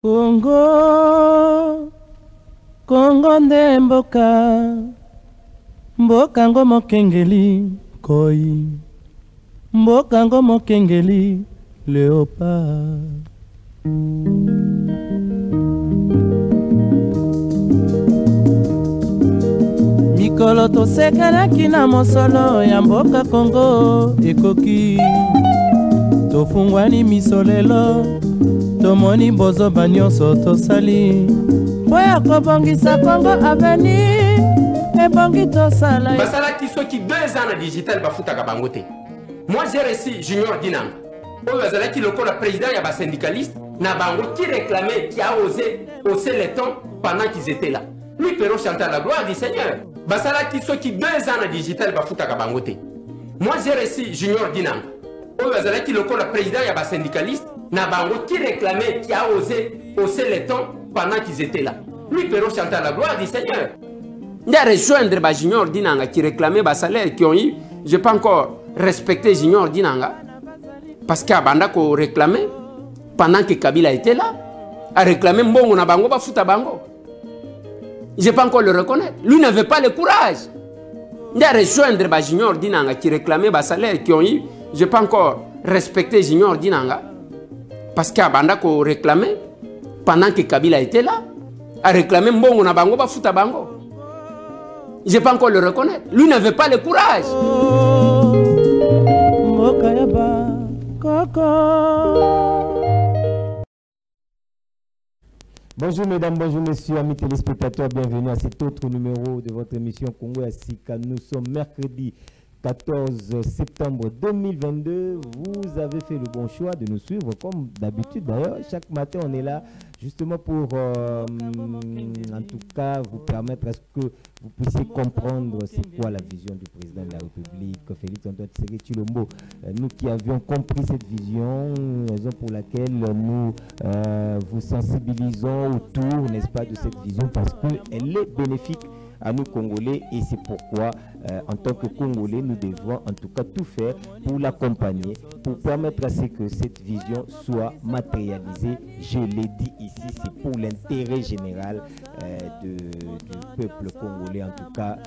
Congo, Congo nde mboka, mboka ngo mokengeli koi, mboka ngo mokengeli léopard. Mikolo tosekelaki na mosolo ya mboka Congo ekoki, tofungwani misolelo tomoni bozoba nyonso tosali po ya kobongisa Congo avenir ebongi tosala basalaki soki 2 ans na digital bafutaka bango te. Moi j'ai reçu Junior Dinanga oyo azalaki lokola président ya basyndicaliste na bango qui réclamait, qui a osé hausser les tons pendant qu'ils étaient là. Lui Perrault chantait la gloire du Seigneur. Basalaki soki 2 ans na digital bafutaka bango te. Moi j'ai reçu Junior Dinanga oyo azalaki lokola président ya basyndicaliste na bango qui réclamait, qui a osé hausser les tons pendant qu'ils étaient là. Lui Perrault chantait la gloire du Seigneur. Il a rejoindre Junior Dinanga qui réclamait bas salaire qui ont eu, je n'ai pas encore respecté Junior Dinanga parce qu'Abanda ko réclamait pendant que Kabila était là, a réclamé mbongo na bango ba futa bango. Je n'ai pas encore le reconnaître. Lui n'avait pas le courage. Il a rejoindre Junior Dinanga qui réclamait bas salaire qui ont eu, je n'ai pas encore respecté Junior Dinanga parce qu'Abanda ko réclamait pendant que Kabila était là, a réclamé mbongo na bango ba futa bango. Je n'ai pas encore le reconnaître. Lui n'avait pas le courage. Bonjour mesdames, bonjour messieurs, amis téléspectateurs, bienvenue à cet autre numéro de votre émission Congo Asika. Nous sommes mercredi 14 septembre 2022. Vous avez fait le bon choix de nous suivre comme d'habitude. D'ailleurs, chaque matin, on est là justement pour, en tout cas, vous permettre à ce que vous puissiez comprendre c'est quoi la vision du président de la République, Félix Antoine Tshisekedi Tshilombo. Nous qui avions compris cette vision, raison pour laquelle nous vous sensibilisons autour, n'est-ce pas, de cette vision parce qu'elle est bénéfique à nous Congolais et c'est pourquoi en tant que Congolais nous devons en tout cas tout faire pour l'accompagner, pour permettre à ce que cette vision soit matérialisée. Je l'ai dit ici, c'est pour l'intérêt général du peuple congolais. En tout cas,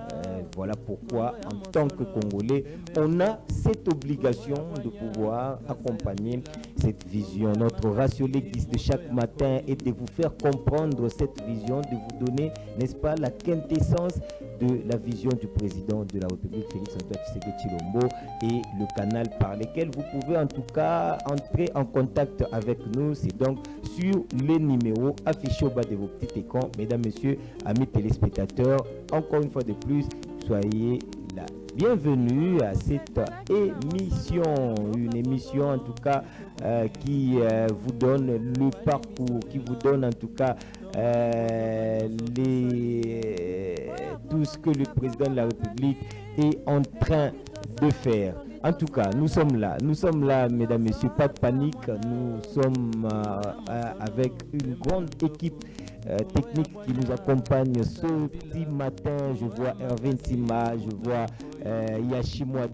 voilà pourquoi en tant que Congolais, on a cette obligation de pouvoir accompagner cette vision. Notre ratio légis de chaque matin est de vous faire comprendre cette vision, de vous donner, n'est-ce pas, la quintessence de la vision du président de la République, Félix Antoine Tshisekedi Tshilombo, et le canal par lequel vous pouvez en tout cas entrer en contact avec nous. C'est donc sur les numéros affichés au bas de vos petits écrans. Mesdames, messieurs, amis téléspectateurs, encore une fois de plus, soyez là. Bienvenue à cette émission, une émission en tout cas qui vous donne le parcours, qui vous donne en tout cas tout ce que le président de la République est en train de faire. En tout cas, nous sommes là, mesdames, messieurs, pas de panique, nous sommes avec une grande équipe technique qui nous accompagne ce petit matin. Je vois Hervé Ntima, je vois Yashimwa.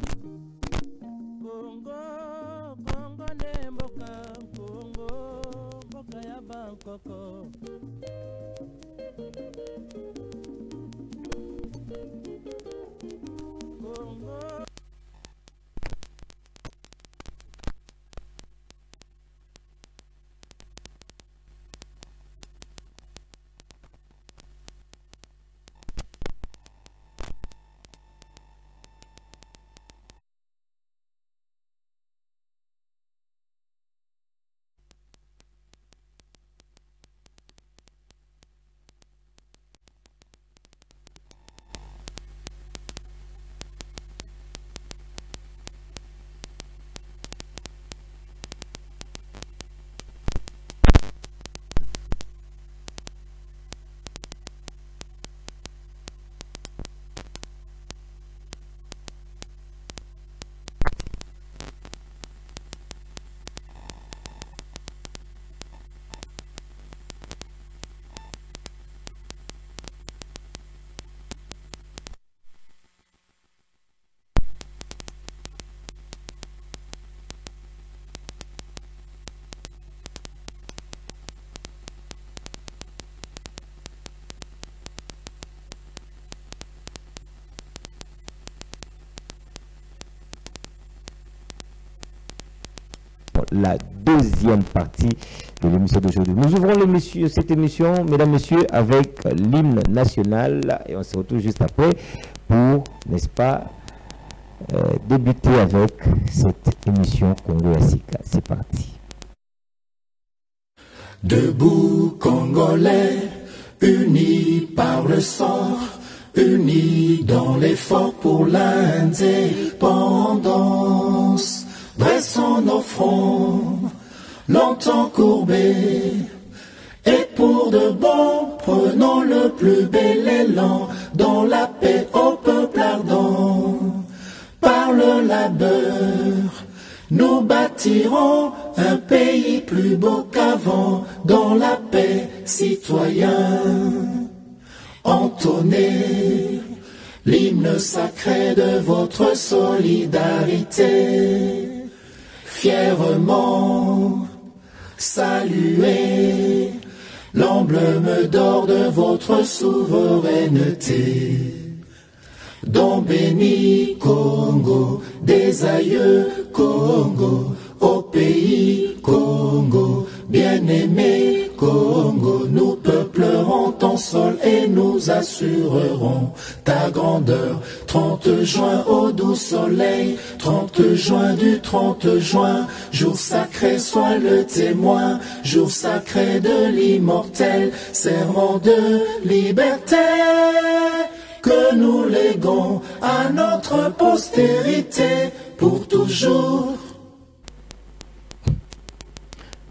la deuxième partie de l'émission d'aujourd'hui. Nous ouvrons cette émission, mesdames, messieurs, avec l'hymne national et on se retrouve juste après pour, n'est-ce pas, débuter avec cette émission Congo Asika. C'est parti. Debout Congolais, unis par le sang, unis dans l'effort pour l'indépendance. Dressons nos fronts, longtemps courbés, et pour de bon, prenons le plus bel élan, dans la paix au peuple ardent. Par le labeur, nous bâtirons un pays plus beau qu'avant, dans la paix, citoyens. Entonnez l'hymne sacré de votre solidarité. Fièrement, saluez l'emblème d'or de votre souveraineté. Don béni Congo, des aïeux Congo, au pays Congo, bien-aimé Congo, nous peuplerons ton sol et nous assurerons ta grandeur. 30 juin au doux soleil, 30 juin du 30 juin, jour sacré sois le témoin, jour sacré de l'immortel, serment de liberté que nous léguons à notre postérité pour toujours.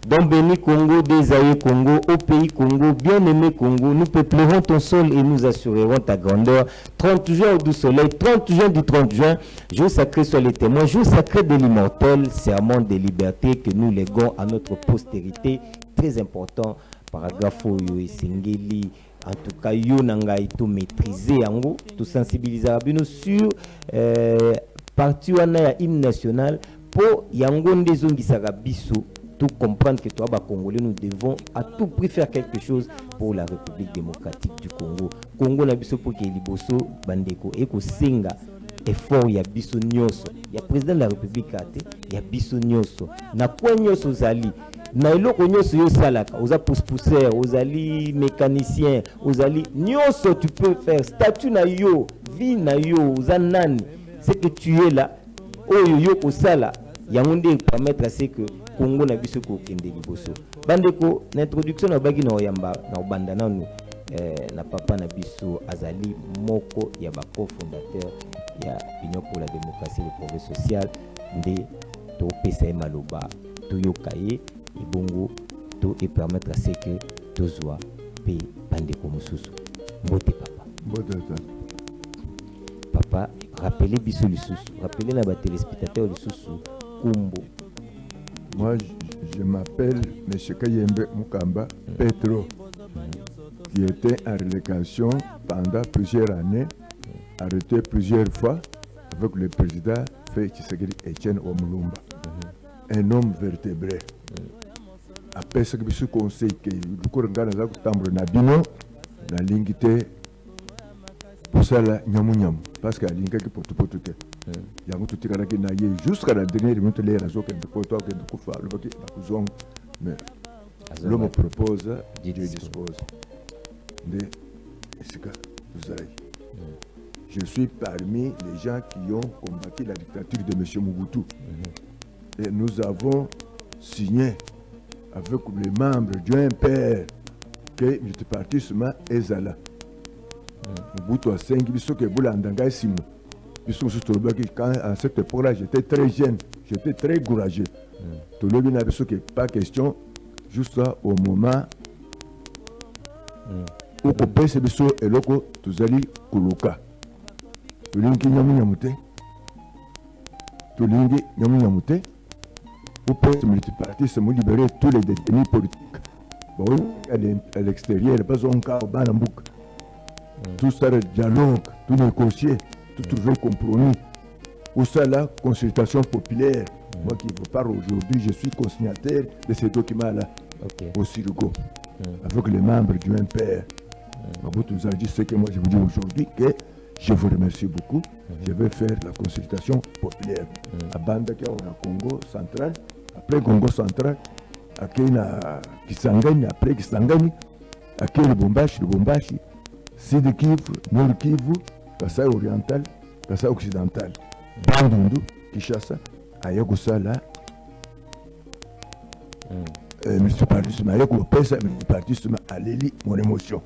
Don béni Congo, des aïeux Congo, au pays Congo, bien-aimé Congo, nous peuplerons ton sol et nous assurerons ta grandeur. 30 juin au doux soleil, 30 juin du 30 juin, jour sacré soit les témoins, jour sacré de l'immortel, serment de liberté que nous léguons à notre postérité. Très important, paragraphe Oyo et Sengeli. En tout cas, yo nanga tout maîtriser yango, tout sensibiliser abino sur parti wana ya hymne national pour yango ndezongi saka biso tout comprendre que toi, Congolais, nous devons à tout prix faire quelque chose pour la République démocratique du Congo. Congo na biso pour que liboso bandeko eko senga effort ya biso nyoso. Ya président de la République ate, ya biso nyoso. Na kwa nyoso zali. Na eloko nyoso yo salaka, oza pousse-pousseur, ozali mécanicien, ozali nyoso tu peux faire statut na yo, vie na yo, oza nani. C'est que tu es là, oyo yo ko sala, yangonde permettre à ce que Congo na biso ko kende liboso. Bandeko, l'introduction na bagi na oyamba na obanda nanu na papa na biso azali moko ya ba cofondateur ya Union pour la démocratie et le progrès social nde to pesa maloba to yokaye et bongo to et permettre à ce que to zwa pe bandeko mususu. Mbote papa. Mbote papa, rappelez biso lisusu, rappelez na ba téléspectateurs lisusu Kumbo. Moi, je m'appelle M. Kayembe Mukamba Petro, qui était en relégation pendant plusieurs années, arrêté plusieurs fois avec le président Félix Tshisekedi Etienne Omulumba, un homme vertébré. Après ce que je suis conseillé, que le cours de la Tambre Nabino, la lingité pour ça, la Nyamu, parce que la lingité pour tout. Jusqu'à la dernière minute, les raisons que l'homme propose, Dieu dispose. Je suis parmi les gens qui ont combattu la dictature de M. Mobutu. Et nous avons signé avec les membres du MPR que multipartisme est Zala. Mobutu a 5 bisous que Boulandanga Simo. Quand à cette époque-là, j'étais très jeune, j'étais très courageux. Tout le monde n'a pas question, juste là, au moment où on peut se bisou et loco, tous allez kuluka. Tout le monde qui nyamute, tout le monde nyamute, où peut se multipartir, se libérer tous les détenus politiques. Bon, à l'extérieur, pas un cas au Banambouk. Tout ça, le dialogue, tout négocier. Tout trouver compromis. Ou ça, la consultation populaire. Moi qui vous parle aujourd'hui, je suis consignataire de ces documents-là au Sirigo, avec les membres du MPR. Vous nous avez dit ce que moi je vous dis aujourd'hui, que je vous remercie beaucoup. Je vais faire la consultation populaire. À Bandaka, on a Congo central, après Congo central, akei na Kisangani, après Kisangani, akei Lubumbashi, Sud Kivu, Nord Kivu, Kasai oriental, Kasai occidental, Bandundu, Kinshasa, aye kusala multipartisme, aye kupesa multipartisme aleli mon émotion.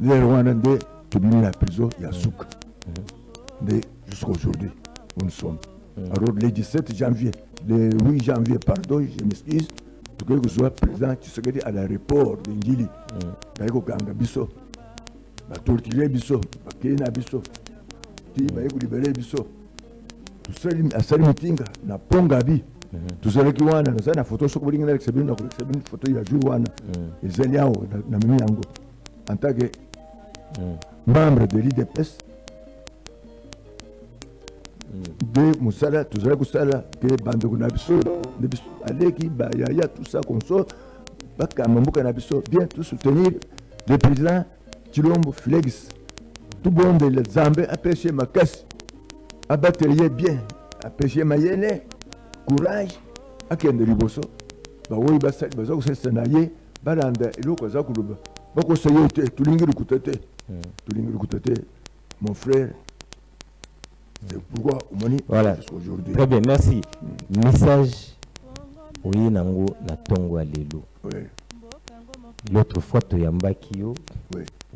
Les Rwandais de tobini la prison Yasuka. Jusqu'à aujourd'hui, où nous sommes. Alors le 17 janvier, le 8 janvier, pardon, je m'excuse, pour que je sois présent, tu sais à l'aéroport de Ndili, Baïko Kanga Bisso, la tortiller Bisso, la Kena Bisso, qui Baïko libérer Bisso, tout ça, à Salimutinga, na Pongabi, tout ça qui wana, na na photo sur Bolinga, avec Sabine, une photo il y a jour wana, et Zeliao, na Miango, en tant que membre de l'IDPS. De Moussala, tout ça, que Bandou Nabiso, Aleki, Bayaya, tout ça, comme ça, Bakamamouka Nabiso, bien tout soutenir le président Chilombo Flex. Tout bon de les Zambé a pêché ma casse, a batterier bien, a pêché ma yéné, courage, a Ken de Riboso, Baoui Bassat, Bazo, Senaye, Balanda, et l'eau, Kazakuruba, Bako Sayote, tout l'ingé de mon frère. Pourquoi voilà. Très bien, merci. Message oui nango na tongo alelo. L'autre fois to yambaki yo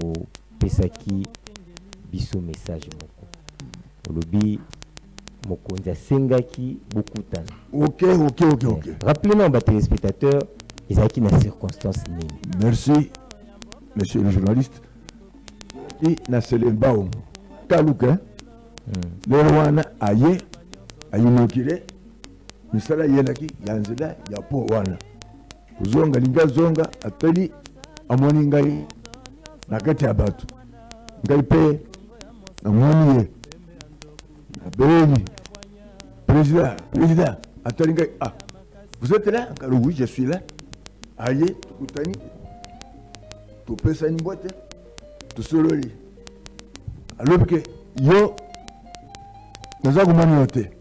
au pesaki biso message moko. Olobi mokonza sengaki beaucoup tan. OK. Rappelez-nous à téléspectateurs ils qui na circonstance nini. Merci monsieur le journaliste. Et na Selembao Kaluka le Rwanda aye ayinokire misala yenaki yanzela ya po wana kuzonga linga zonga atali amoni ngai nakati ya batu ngai pe amoni ye abeni président atali ngai vous êtes là car oui je suis là aye tukutani tupesa ni bote tusololi alors que yo naza kumani yote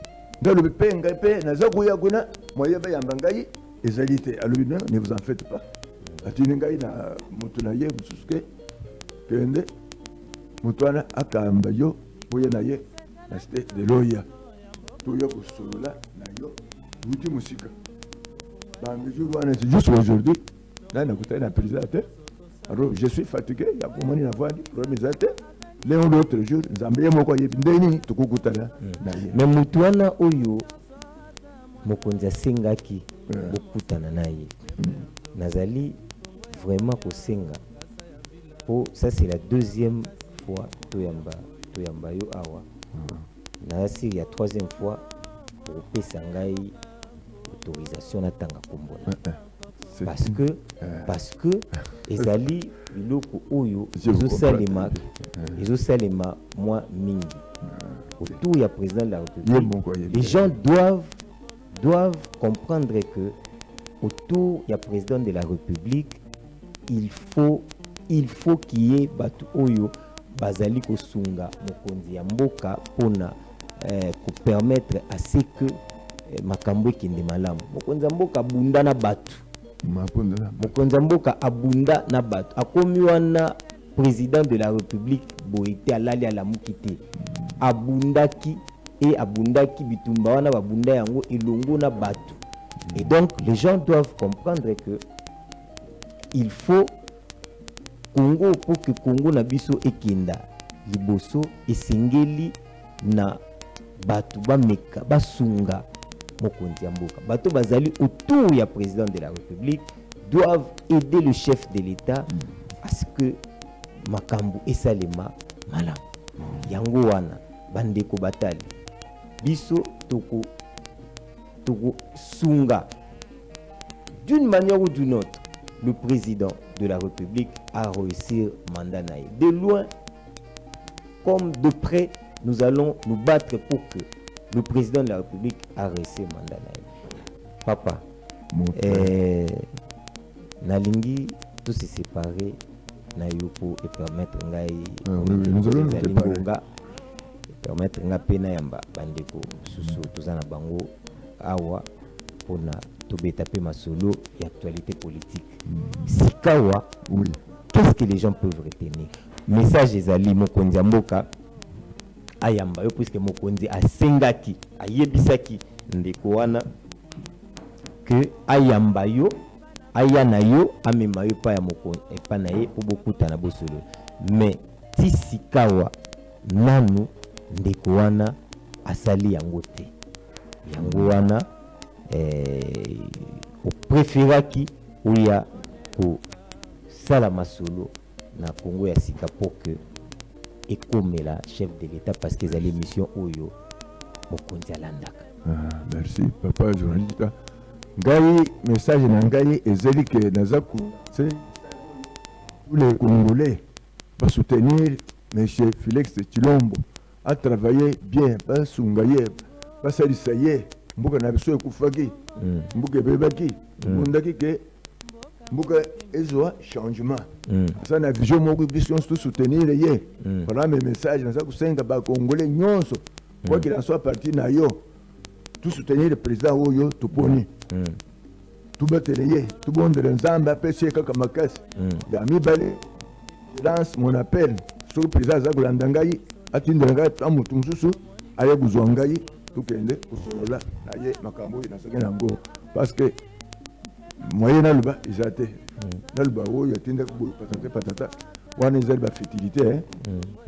ngalo pe ngai pe naza kuya kuna moye ba yamba ngai ezalité alobi non ne vous en faites pas atini ngai na mutu na ye mususke kende mutwana akamba yo boye na ye na cité de loya to yo kusula na yo wuti musika bangi jour wana c'est juste aujourd'hui là na kutana na président alors je suis fatigué ya kumani na voix du premier Léon l'autre jour, Zambia moko yebindeni tukukutana na ye. Mais mutuana oyo mokonza sengaki bokutana na ye. Nazali vraiment ko senga. Oh, ça c'est la deuxième fois toyamba yo awa. Nasi ya troisième fois pour pesa ngai autorisation na tanga kombona. Parce que ezali biloko oyo ezosalema moi mingi autour ya président de la République. Les gens doivent comprendre que autour ya président de la République il faut qu'il y ait batu oyo bazali kosunga mokonzi ya mboka pona pour permettre à ce que makambo ekende malamu. Mokonzi ya mboka bunda na batu mokonza mboka abunda na bato akomi wana président de la République boite alali ala mukite abundaki bitumba wana babunda yango elongo na bato. Et donc les gens doivent comprendre que il faut Congo pour que Congo na biso ekenda liboso esengeli na bato bameka basunga mokonzi ya mboka. Bato bazali autour ya président de la République doivent aider le chef de l'État à ce que makambu esalema malam. Yango wana bandeko batali biso toko sunga d'une manière ou d'une autre. Le président de la République a réussi mandat naïf. De loin comme de près, nous allons nous battre pour que le président de la République a réussi mandat naïf. Papa, nalingi tout se séparer na yoko et permettre ngai nous allons nous séparer. Permettre nga pena yamba bandeko susu tozana bango awa pour taper ma solo et actualité politique. Sikawa, Oui. qu'est-ce que les gens peuvent retenir? Message ezali mokonzi mboka ayamba yo puisque mokonzi asengaki ayebisaki ndeko wana que ayamba yo ayana yo amema yo pa ya mokonzi epa na ye po bokuta na bosolo. Mais ti sikawa nanu ndeko wana asali yango te. Yango wana o préféraki oya ko sala masolo na Congo ya sika pour que ekomela chef de l'État parce que ezali mission oyo mokonzi alandaka. Merci papa journaliste. Ngai message na ngai ezali que nazaku c'est tous les Congolais va soutenir monsieur Félix Tshilombo a travaillé bien pas sungaye pas salisaye mbuka na biso ekufaki mbuka bebaki mundaki ke mbuka ezo changement ça na vision moko biso tout soutenir ye voilà mes messages na ça kusenga ba Congolais nyonso quoi qu'il en soit parti na yo tout soutenir le président oyo tuponi tout batelier tout bon de nzamba pesi kaka makasi ya mibale lance mon appel sur le président Zakolanda ngai atindela ngai amutu mususu aye kuzwa ngai tukende kusolola naye makambo na soki nango parce que moyen naluba ezate naluba oyo atinda patata wana ezali ba fertilité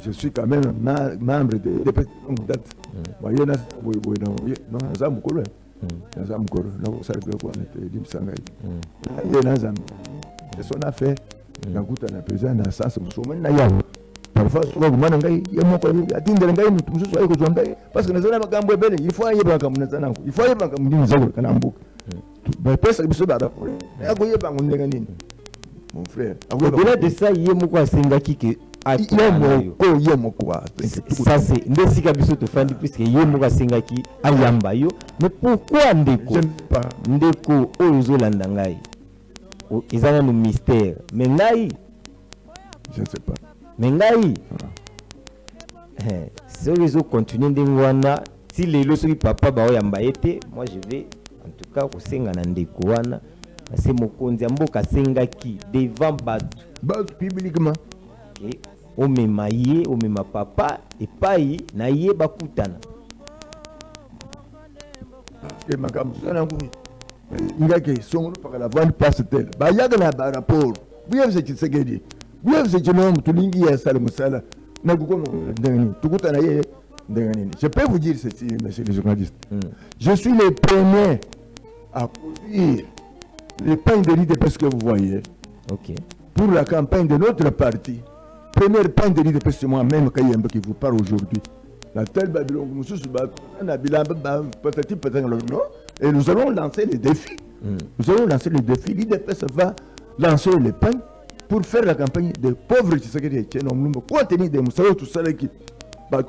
je suis quand même membre de longue date moyen na boy non za mukolo na mukolo na ko sala ko na te dimsanga ye na zam c'est son affaire na kuta na président na sasa musomo na yawo parfois souvent mwana ngai ye moko atindela ngai mutu mususu ayi ko ngai parce que nazana magambo ebele il faut aye baka munazana ko il faut aye baka mundini zako kana mbuka ba pesa biso ba rapport ako ye bango ndenga nini mon frère au-delà de ça ye moko asengaki que ye moko ça c'est ndesika biso to fandi puisque ye moko asengaki ayamba yo. Mais pourquoi ndeko oyo zolanda ngai ezana no mystère mais ngai je ne sais pas mais ngai si ils continuent d'engwana si les lois papa ba oyamba ete moi je vais en tout cas kusenga na ndeko wana c'est mokonzi mboka sengaki devant batu publiquement et omema ye omema papa epai na ye bakutana et makambo sana ngumi ngake songo pa la vente passe tel ba yaga na ba rapport buya se tsegedi buya se tshino mutulingi ya sala musala na kuko ndengani tukuta na ye ndengani. Je peux vous dire ceci monsieur le journaliste, je suis le premier à produire les pains de riz de pêche que vous voyez. OK. Pour la campagne de notre parti. Première pain de riz de pêche, c'est moi-même qui vous parle aujourd'hui. La telle Babylone, et nous allons lancer les défis. Nous allons lancer les défis. L'IDPS va lancer les pains pour faire la campagne des pauvres contenir des moussailles, tout ça qui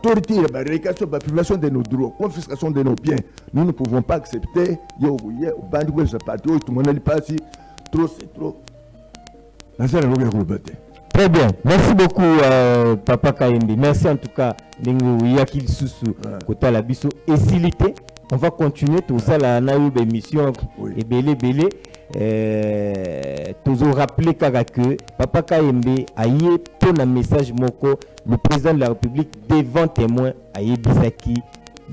torture, rééducation, privation de nos droits, confiscation de nos biens. Nous ne pouvons pas accepter. Tout le monde passe. Trop, c'est trop. Très bien. Merci beaucoup, Papa Kayembe. Merci en tout cas, Nengo Yakil Soussou, Kota Labiso. Et Silité, on va continuer tout ça, la émission et belé. Toujours rappeler que Papa Kayembe a eu ton message moko, le président de la République devant témoin a eu bisaki,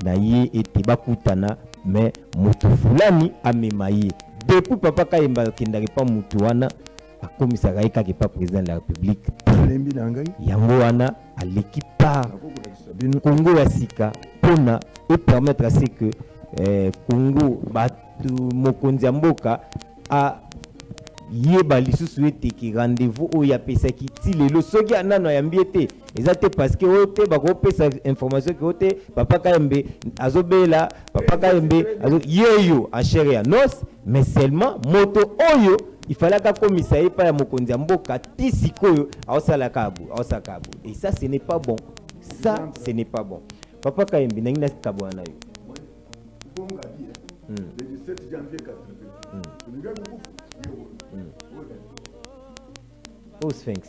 na ye et Tebakutana, mais Motofulani a memaye. Depuis Papa Kayembe qui n'arrive pas Moutouana, a commissariat qui n'est pas président de la République. Yangoana à l'équipe par Congo ya Sika pona et permettre à ce que Congo batu mokonzi mboka a yeba lisusu ete ki rendez-vous o ya pesa ki ti lelo soki anano ya mbiete ezate parce que ote bako pesa information ki ote Papa Kayembe azobela Papa Kayembe azo yeyo a chéri ya nos mais seulement moto oyo il fallait qu'un commissaire pas mokonzi mboka tisikoyo aosala kabu et ça ce n'est pas bon, ça ce n'est pas bon. Papa Kayembe nangina kabwana yo le 17 janvier 80 au Sphinx.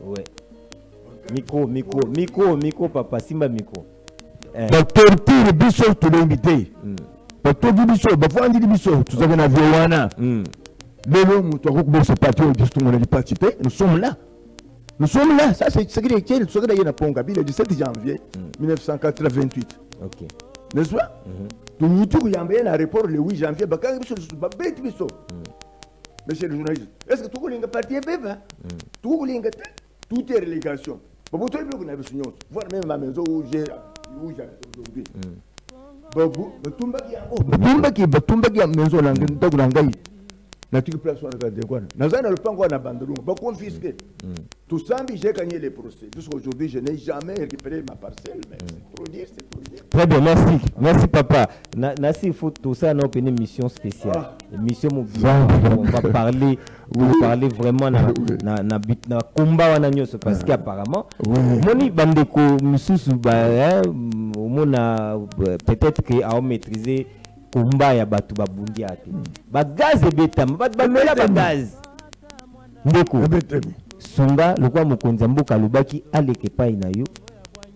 Ouais. Micro, papa, simba micro. La torture, biso, tu l'as invité. bato dibiso bafandi dibiso tuzaka na viowana lelo mutu akokubela ce parti oyo biso tongona di participer nous sommes là. Nous sommes là, ça c'est ce qui est le secret de Ponga, le 17 janvier 1988. Ok. N'est-ce pas? Tout y a un aéroport le 8 janvier, monsieur le journaliste, est-ce que tout le monde parti tout le monde tout est relégation. Pour tout le monde a besoin, voir même ma maison où j'ai aujourd'hui. Batumba qui a maison là, natique place on a quoi nazana le pango na bandolou ba confisquer tout ça j'ai gagné les procès jusqu'aujourd'hui je n'ai jamais récupéré ma parcelle mais c'est trop dire. Très bien, merci papa. Nasi faut tout ça non une émission spéciale émission mobile on va parler vraiment na combat wana nyoso parce qu'apparemment moni bandeko mususu ba mona peut-être que a maîtriser combat ya batu babundi ate ba gaz ebetama batu bamela ba gaz ndeko sunga lokwa mokonzi mboka lobaki aleke pai na yo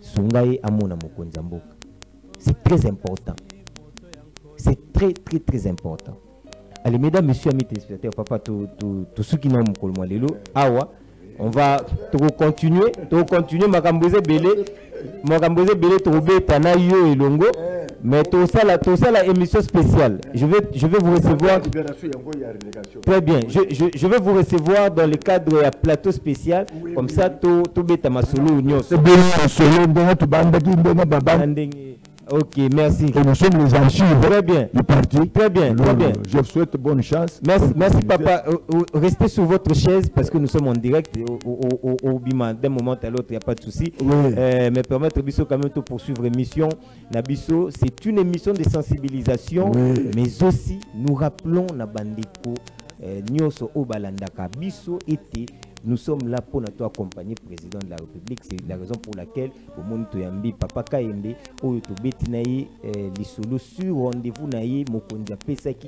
sunga ye amona mokonzi mboka c'est très important, c'est très important. Allez mesdames messieurs amis téléspectateurs papa tout ceux qui n'ont pas lelo awa on va continuer makamboze belé to beta na yo elongo. Mais tout ça la émission spéciale. Je vais vous recevoir. Très bien. Je vais vous recevoir dans le cadre de plateau spécial. Comme ça, tout bête à ma solo union. Ok, merci. Et nous sommes les archives. Très bien. Du parti. Très bien. Je vous souhaite bonne chance. Merci papa. Restez sur votre chaise parce que nous sommes en direct. Au bima d'un moment à l'autre, il n'y a pas de souci. Mais permettre Bisso quand même de poursuivre l'émission. Nabisso, c'est une émission de sensibilisation, mais aussi nous rappelons Nabandeko Nyoso Obalandaka Bisso était. Nous sommes là pour nous accompagner le président de la République. C'est la raison pour laquelle au monde Toyambi, Papa Kayembe, Oyoto Betinaye, les solos sur rendez-vous Naye, Mokonza Pesaki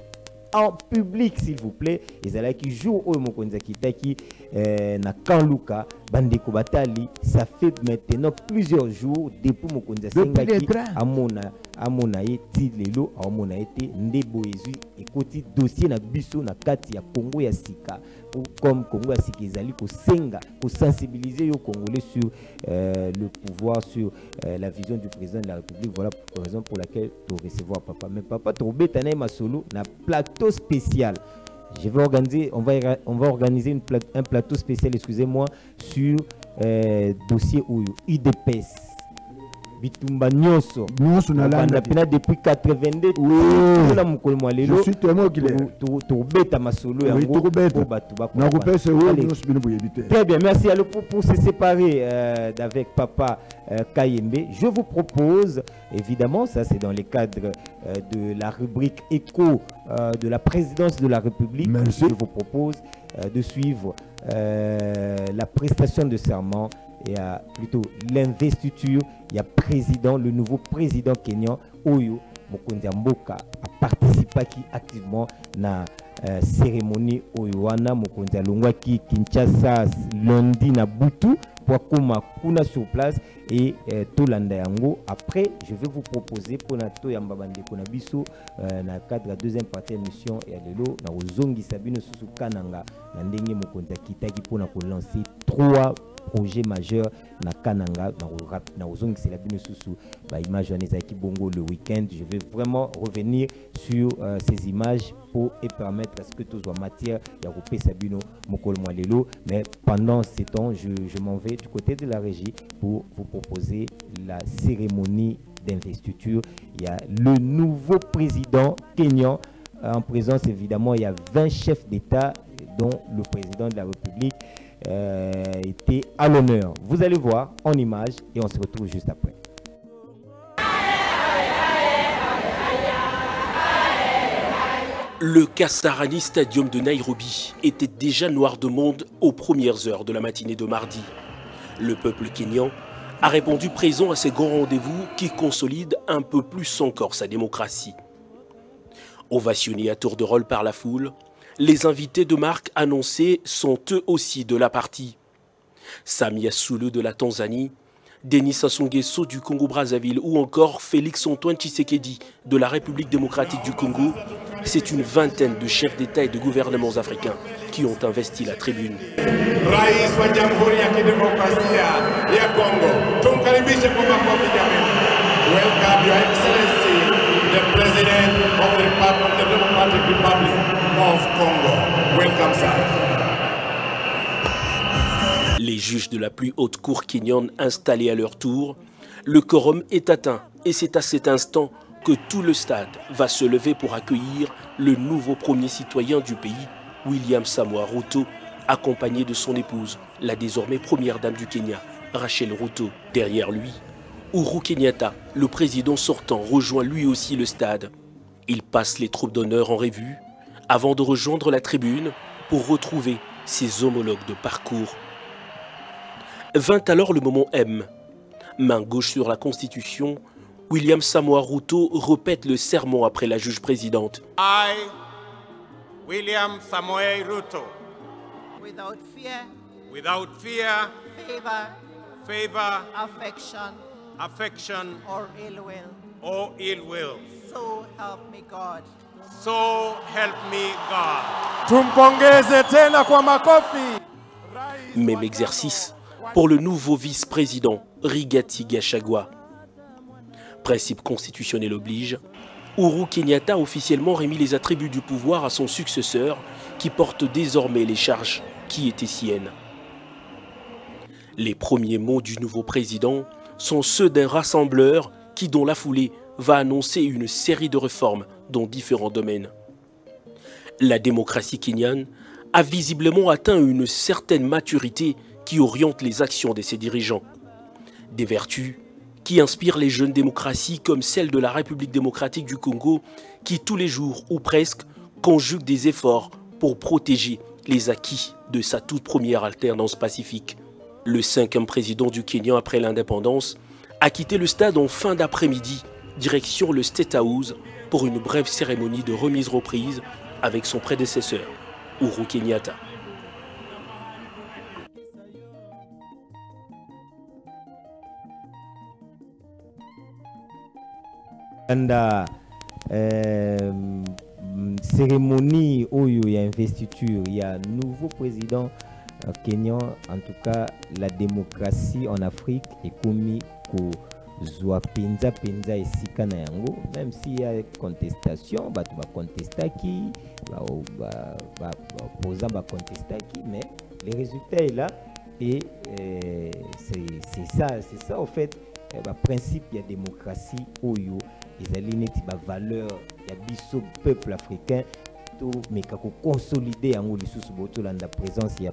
en public s'il vous plaît. Et là qui joue au Mokonza Kitaki na Kanluka, Bandeko Batali, ça fait maintenant plusieurs jours depuis Mokonza Sengaki Amonaye Tilelo, Amonaye Ndebo Ezui, et côté dossier na Bisso na Kati ya Congo ya Sika. Comme Congo a Sikizali, pour senga, pour sensibiliser les Congolais sur le pouvoir, sur la vision du président de la République. Voilà la raison pour laquelle tu recevoir papa. Mais papa, tu as ma solo, un plateau spécial. Je vais organiser, on va organiser un plateau spécial, excusez-moi, sur dossier UDPS. Bitumba Nyoso. Depuis 82. Je suis témoin qu'il est. Très bien, merci. Alors pour se séparer avec papa Kayembe, je vous propose, évidemment, ça c'est dans le cadre de la rubrique écho de la présidence de la République. Merci. Je vous propose de suivre la prestation de serment. Il y a plutôt l'investiture, il y a président, le nouveau président kenyan, Oyo Mokonzi Mboka, a participé activement à la cérémonie Oyoana, Mokonzi Longwaki, Kinshasa, lundi na Butu, pour Kuna sur place et Tolanda Yango. Après, je vais vous proposer pour Nato Yambabande Konabiso, dans le cadre de la deuxième partie de l'émission, et à l'élo, na Ozongi Sabino Susu Kananga, Nandenge Mokonzi Kitaki pour lancer 3 projet majeur na Kananga na ozongi c'est la bino susu ba image Vanessa Bongo le week-end. Je vais vraiment revenir sur ces images pour permettre à ce que tout soit matière ya repé Sabino Mokolo Mwalelo. Mais pendant ces temps je m'en vais du côté de la régie pour vous proposer la cérémonie d'investiture. Il y a le nouveau président kenyan en présence. Évidemment, il y a 20 chefs d'État dont le président de la République était à l'honneur. Vous allez voir en image et on se retrouve juste après. Le Kasarani Stadium de Nairobi était déjà noir de monde aux premières heures de la matinée de mardi. Le peuple kényan a répondu présent à ces grands rendez-vous qui consolident un peu plus encore sa démocratie. Ovationnés à tour de rôle par la foule, les invités de marque annoncés sont eux aussi de la partie. Samia Suluhu de la Tanzanie, Denis Sassou Nguesso du Congo-Brazzaville ou encore Félix-Antoine Tshisekedi de la République démocratique du Congo, c'est une vingtaine de chefs d'État et de gouvernements africains qui ont investi la tribune. Rais wa Jamhuri ya Kidemokrasia ya Kongo, tumkaribishe kwa makofi jamani. Welcome Your Excellency, the President of the Democratic Republic of Congo. Welcome, sir. Les juges de la plus haute cour kenyane installés à leur tour, le quorum est atteint et c'est à cet instant que tout le stade va se lever pour accueillir le nouveau premier citoyen du pays, William Samoei Ruto, accompagné de son épouse, la désormais première dame du Kenya, Rachel Ruto. Derrière lui, Uhuru Kenyatta, le président sortant, rejoint lui aussi le stade. Il passe les troupes d'honneur en revue avant de rejoindre la tribune pour retrouver ses homologues de parcours. Vint alors le moment M. Main gauche sur la Constitution, William Samoei Ruto répète le serment après la juge présidente. I, William Samoei Ruto, without fear, favor, affection, or ill will, so help me God. Tumpongeze tena kwa makofi. Même exercice pour le nouveau vice-président Rigathi Gachagua. Principe constitutionnel oblige, Uhuru Kenyatta a officiellement remis les attributs du pouvoir à son successeur qui porte désormais les charges qui étaient siennes. Les premiers mots du nouveau président sont ceux d'un rassembleur qui, dans la foulée, va annoncer une série de réformes dans différents domaines. La démocratie kenyane a visiblement atteint une certaine maturité qui oriente les actions de ses dirigeants. Des vertus qui inspirent les jeunes démocraties comme celle de la République démocratique du Congo qui tous les jours ou presque conjugue des efforts pour protéger les acquis de sa toute première alternance pacifique. Le 5e président du Kenya après l'indépendance a quitté le stade en fin d'après-midi, direction le State House pour une brève cérémonie de remise-reprise avec son prédécesseur, Uhuru Kenyatta. La cérémonie où il y a investiture, il y a un nouveau président kenyan. En tout cas, la démocratie en Afrique est commise au Zoa Penza Penza et Sikana Yango. Même s'il y a contestation, bah tu vas contester qui, posant va contester qui, mais le résultat est là et c'est ça en fait. Le principe de la démocratie oyo ezali neti ba valeur ya biso peuple africain to meka ko consolider yango lisusu boto landa présence ya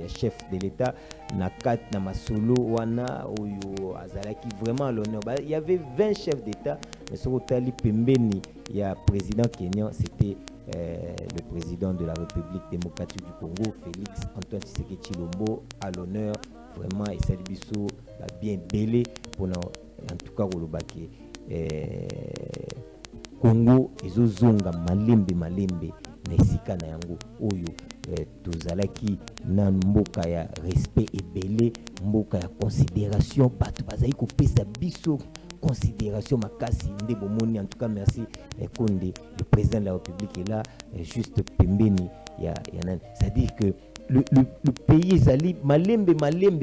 chef de l'État na kat na masolo wana oyo azalaki vraiment à l'honneur. Il y avait 20 chefs d'État mais sur tali pembeni ya président kenyan c'était le président de la République démocratique du Congo, Félix Antoine Tshisekedi Tshilombo, à l'honneur. Vraiment, et ça bien belé pour en tout cas au Lobaki. Congo, ils ont malembe nesika na yango oyo tozalaki na mboka ya respect ebele, mboka ya considération, batu bazali ko pesa biso considération makasi nde bomoni. En tout cas merci Konde, le président de la République est là juste pembeni ya nani, c'est-à-dire que le pays ezali malembe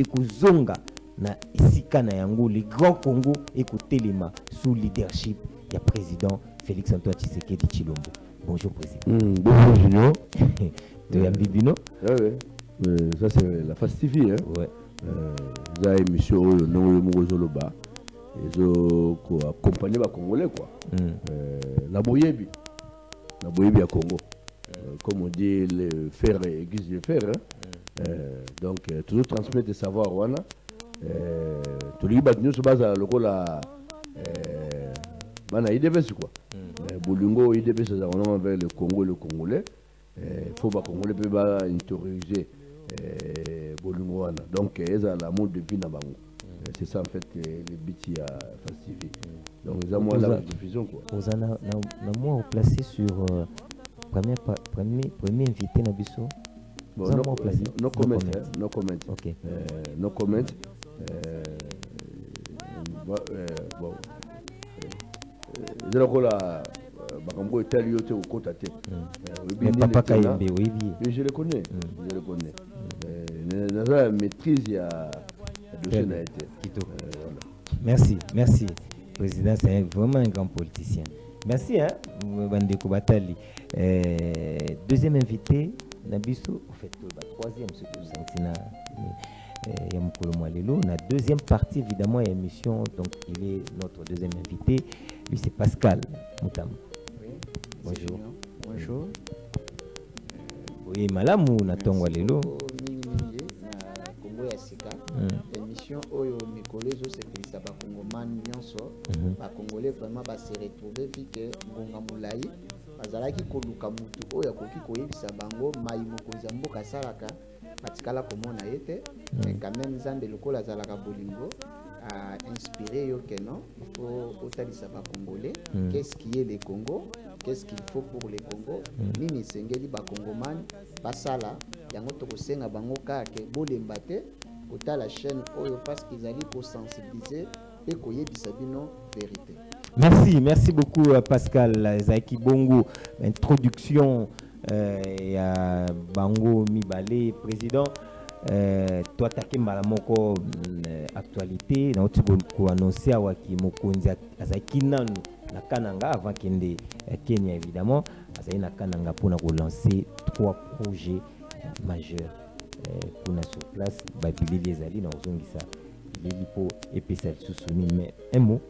kozonga na esika na yango, le grand Congo ekotelema sous leadership du président Félix Antoine Tshisekedi Tshilombo. Bonjour président. Bonjour Junior. De Yambibino. Ouais. Ça c'est la fastivie hein. Ouais. Ça émission oyo non le mozoloba. Ils ont accompagné les Congolais quoi. La boyebi à Congo. Comme on dit, le fer aiguise le fer. Hein? Donc, toujours transmettre des savoirs. Voilà. Tout le monde se base à l'okola. Bana IDPS quoi. Bolingo IDPS c'est vraiment vers le Congo et le Congolais. Il faut pas Congolais peut interroger Bolingo wana. Donc, ils ont l'amour de vie na bango. C'est ça en fait les biti à falsifier. Donc, ils ont moins la diffusion quoi. Vous en a moins placé sur premier invité na biso. Bon, no comment. Ok. No comment. bon je la bakambo etali yote ukota te mais papa Kayembe oui je le connais la maîtrise ya dossier na été merci président, c'est vraiment un grand politicien. Merci Bandeko Batali. Deuxième invité Nabiso, en fait troisième ce que vous sentez la deuxième partie évidemment émission, donc il est notre deuxième invité, lui c'est Pascal Moutam. Oui, bonjour. Oui, malamu na tongwa lelo. Émission Oyo Mikolezo c'est ça Bakongomani nyonso Bakongolais vraiment se retrouver vite ngonga mulai bazalaki koluka mutu oyo akoki koyebisa bango mai mokonzi mboka salaka batikala komona ete mais quand même Nzambe lokola zalaka bolingo a inspiré yo que non il faut otalisa Bakongolais qu'est-ce qui est le Congo, qu'est-ce qu'il faut pour le Congo nini sengeli Bakongomani basala yango tokosenga bango kake bolemba te kota la chaîne Oyo parce qu'ils allaient pour sensibiliser et koyebisa bino vérité. Merci beaucoup Pascal Zaki Bongo. Introduction à Bango Mibale, président. Toi attaqué malamoko actualité na otiko annoncer awaki mokonzi azaki nanu na Kananga avant kende Kenya évidemment azali na Kananga pour relancer 3 projets majeurs. Pour sur place, Babili les alliés dans Zongisa, l'hélipo et Pessal Sousouni, mais un mot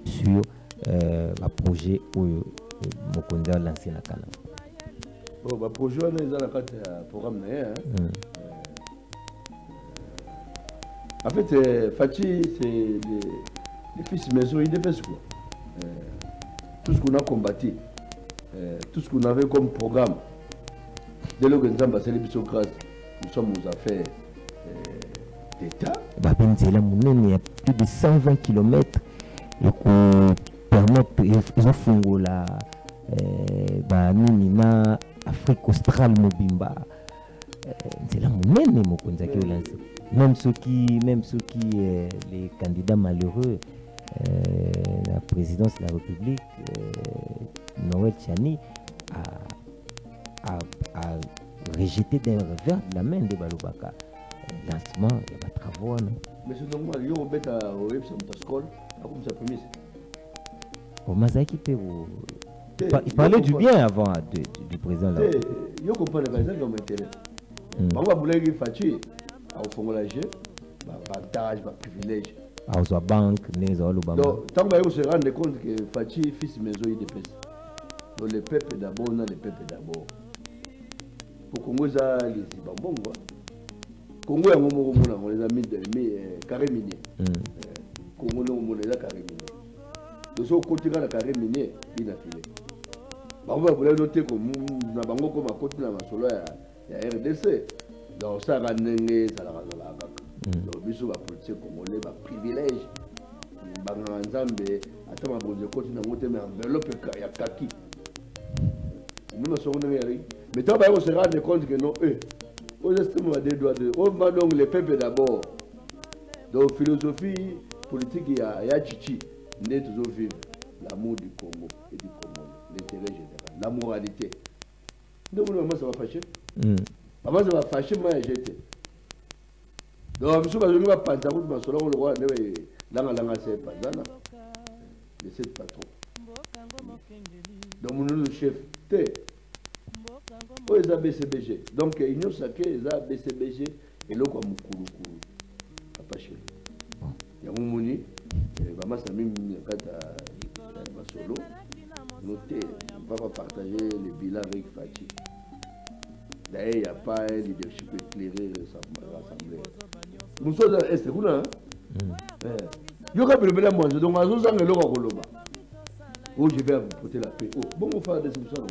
sur le projet où Mokonda a lancé la Canada. Bon, le projet est dans le programme. En fait, Fatih, c'est les fils maison, ils dépassent quoi. Tout ce qu'on a combattu, tout ce qu'on avait comme programme, dès lors que nous avons passé les bisous grâce. Nous sommes aux affaires d'État. Il y a plus de 120 km et qu'on permet ils ont fondé la Afrique australe Mobimba. C'est là même ceux qui les candidats malheureux la présidence de la République Noël Tchani a rejeté d'un revers de la main de Balobaka. Lancement, il y a pas de travaux. Mais c'est normal, il y a un bête à l'école, comme ça prémisse. Au Mazaki Pérou. Il parlait du bien avant du président. Je comprends les raisons qui m'intéressent. On va vouloir qu'il fasse au fond de la jeu, avantage, privilège. À la banque, les Obama. Donc, tant qu'on se rend compte que Fatih, fils de maison, il dépasse. Donc, le peuple d'abord, on a le peuple d'abord. Pour Congo, ça, les Ibambongo. Congo, on les a mis carré minier. Congo, on les a carré minier. Donc, si on continue à carré minier, il a filé. On va noter que nous avons comme à côté de la solo à RDC. Donc, ça va n'engager, ça va la donc, il y a politique congolais, il y a privilège. Il y a Nzambe, attends, je continue à monter, mais enveloppe, il y a kaki. Mais toi, on se rend compte que non, on estime des droits de. On va donc les peuples d'abord. Donc, philosophie politique, il y a Chichi. Nous devons toujours vivre l'amour du Congo et du Congo, l'intérêt général, la moralité. Donc, maman, ça va fâcher. Maman, ça va fâcher, moi, j'étais. Donc, je ne vais pas penser à ma soeur, on le voit, c'est pas ça. Mais c'est pas trop. Donc, mon chef, t'es. Oh, ils ont BCBG. Donc, ils ont saqué, ils ont BCBG et l'eau comme Kouloukou. Pas chez lui. Il y a un moni, maman s'est mis ma solo. Notez, on va partager les bilans avec Fatih. D'ailleurs, il n'y a pas un leadership éclairé rassemblé. Nous sommes dans l'Est, vous là. Il y a un peu de manger, donc on a un peu de oh, je vais apporter la paix. Oh, bon, on va faire des solutions.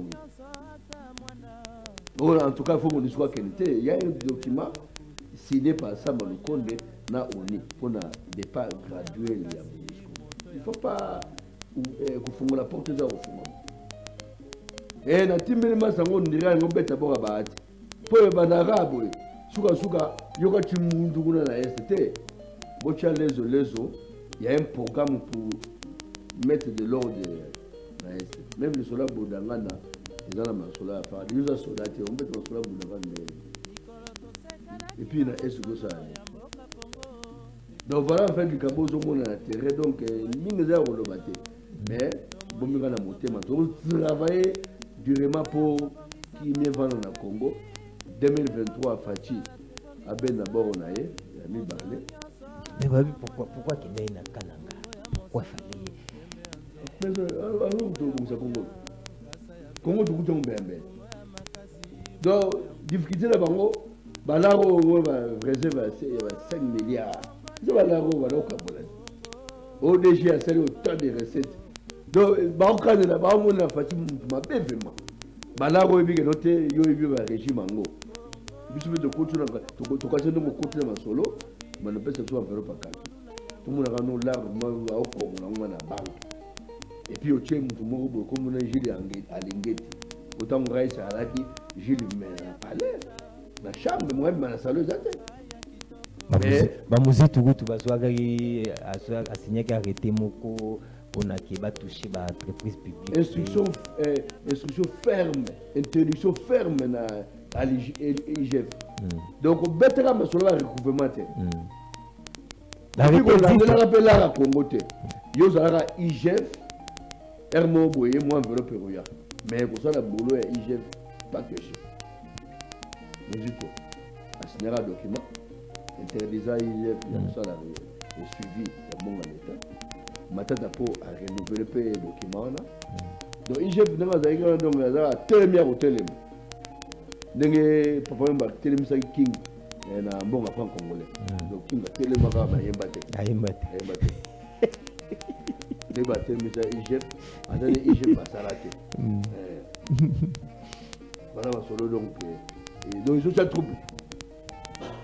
Oh, en tout cas, il faut qu'on soit qualité. Il y a un document signé par Samuel Konde na ONI pour un départ graduel. Il ne faut pas qu'on la porte aux enfants. Et na timeli sango ndira ngo beta boka bahati. Pour les banarabe, suka yoka chimundu kuna na ST. bocha lezo lezo, il y a un programme pour mettre de l'ordre dans l'Est. Même les soldats Boudangana, ils ont la soldats, enfin, les autres soldats, on met les soldats Boudangana. Et puis, il y a un que ça. Donc voilà, en fait, du Cabo, on a intérêt, donc, mine de l'eau, mais, bon, on a monté, on travaille durement pour qui vient vendre dans le Congo. 2023, Fachi, à Ben d'abord, on a eu, il a mis Barlé. Mais pourquoi qu'il y a un Kananga? Pourquoi il fallait? Mais alors, Congo. Congo, tout le monde est bien. Donc, difficulté là-bas, Balaro, on va réserver 5 milliards. C'est Balaro, on va au Cameroun. ODG a salé autant de recettes. Donc, Baroka de là-bas, on a fait ma belle vraiment. Balaro, il y a noté, il y a eu un régime en haut. Il suffit de continuer, de continuer de continuer ma solo, mais ne peut pas se faire par kaki. Tout le monde a un larme, au Congo, on a une banque. Et puis, au Tchèque, comme on a Gilles à Lingeti. Autant que Raïs à Laki, Gilles me palais. La chambre, moi, je suis allé à Bamuzi Tougou, tu vas signer qu'arrêter Moko pour toucher l'entreprise publique. Instruction ferme, interdiction ferme à l'IGF. Donc, on bête là, mais sur le recouvrement. La rappel à Congo, il y a IGF, Hermo Boye, moi, enveloppe Roya. Mais pour ça, la boulot est IGF, pas que je. Nous y sommes. À signer un document, interdisant IGF, il y a ça, le suivi, le bon en état. Maintenant, pour renouveler le document. Donc, IGF, nous avons tellement au télé. Nous avons tellement King, un bon apprend congolais. Donc, King a tellement à Yembate. Débattre mais IGF, attendez IGF va s'arrêter. Voilà ma solo donc ils ont ça trouble.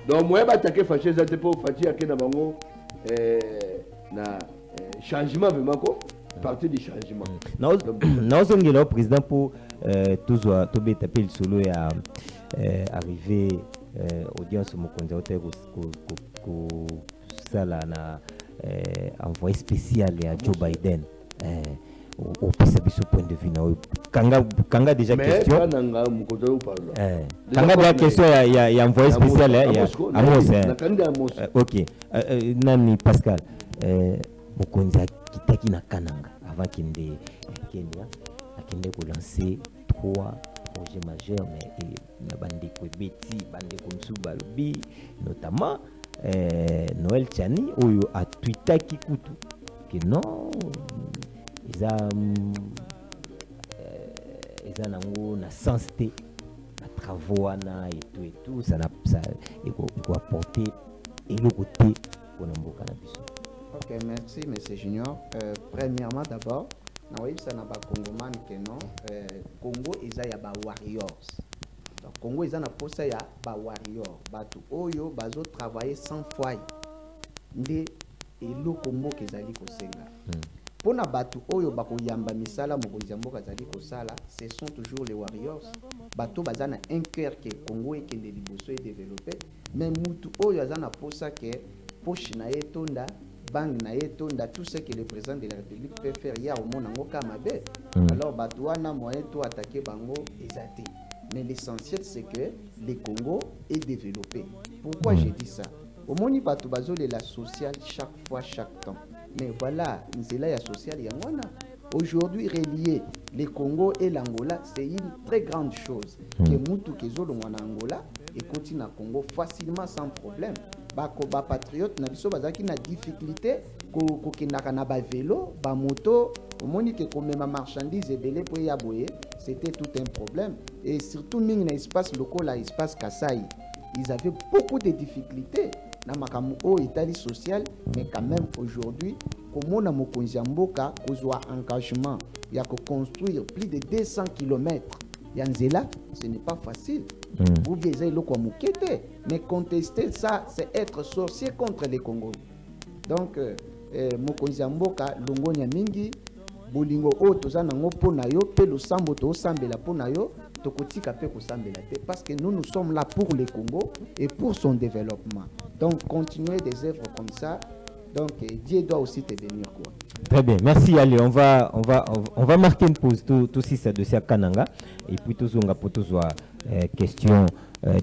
Donc moi attaquer fâché ça pour fâcher à na bango na changement vraiment quoi partie du changement. Non on est président pour toujours to taper le solo et arriver audience mo konza hotel ko sala na envoyé spécial à Joe Biden au point de vue Kanga déjà question Kanga déjà question il y a envoyé spécial Amos ok Nani Pascal Mokonzi kitaki na Kananga avant qu'il ne Kenya akende ko lancer 3 projets majeurs mais na bande ko beti bande ko msuba lobi notamment Noël Tchani oyo a Twitter kikutu que non ils ont na sensité na travaux et tout ça il faut apporter et le côté pour n'importe cannabis. Ok, merci monsieur Junior. Premièrement d'abord na oui ça n'a pas Congoman que non Congo ils a ba warriors. Donc Congo ils a na posa ya ba warriors batu oyo bazo travailler sans foyer nde elo Congo kezali kosenga. Pona batu oyo bakoyamba misala mokonzi ya mboka zali kosala ce sont toujours les warriors bato bazana un cœur que Congo et que les liboso est développé mais mutu oyo azana posa que poche na etonda bang na etonda tout ce que le président de la République peut faire hier au monde ngoka mabe alors bato wana moyen to attaquer bango ezate mais l'essentiel c'est que le Congo est développé. Pourquoi j'ai dit ça? Au moni bato bazole la sociale chaque fois chaque temps. Mais voilà, nzela ya social yangwana. Aujourd'hui relier le Congo et l'Angola, c'est une très grande chose. Que mutu kezolo ngwana Angola et continue na Congo facilement sans problème. Bako ba patriote na biso bazaki na difficulté ko kinaka na ba vélo, ba moto, au moni que comme ma marchandise et belé pour ya boye, c'était tout un problème et surtout mingi na espace local la espace Kasai. Ils avaient beaucoup de difficultés. Namakamu o Italie sociale, mais quand même aujourd'hui, comme on a mokonzi mboka, kozwa engagement, il y a que construire plus de 200 km. Yanzela, ce n'est pas facile. Vous bien le mukete, mais contester ça, c'est être sorcier contre les Congolais. Donc, mokonzi mboka, longonya mingi, bolingo o tozana ngo pona yo, pe lo sambo to sambela pona yo. tokotika pe kosambela te parce que nous sommes là pour le Congo et pour son développement. Donc continuer des œuvres comme ça. Donc Dieu doit aussi te bénir quoi. Très bien, merci. Allez, on va marquer une pause tout aussi ça dossier à Kananga et puis tout zonga pour tout question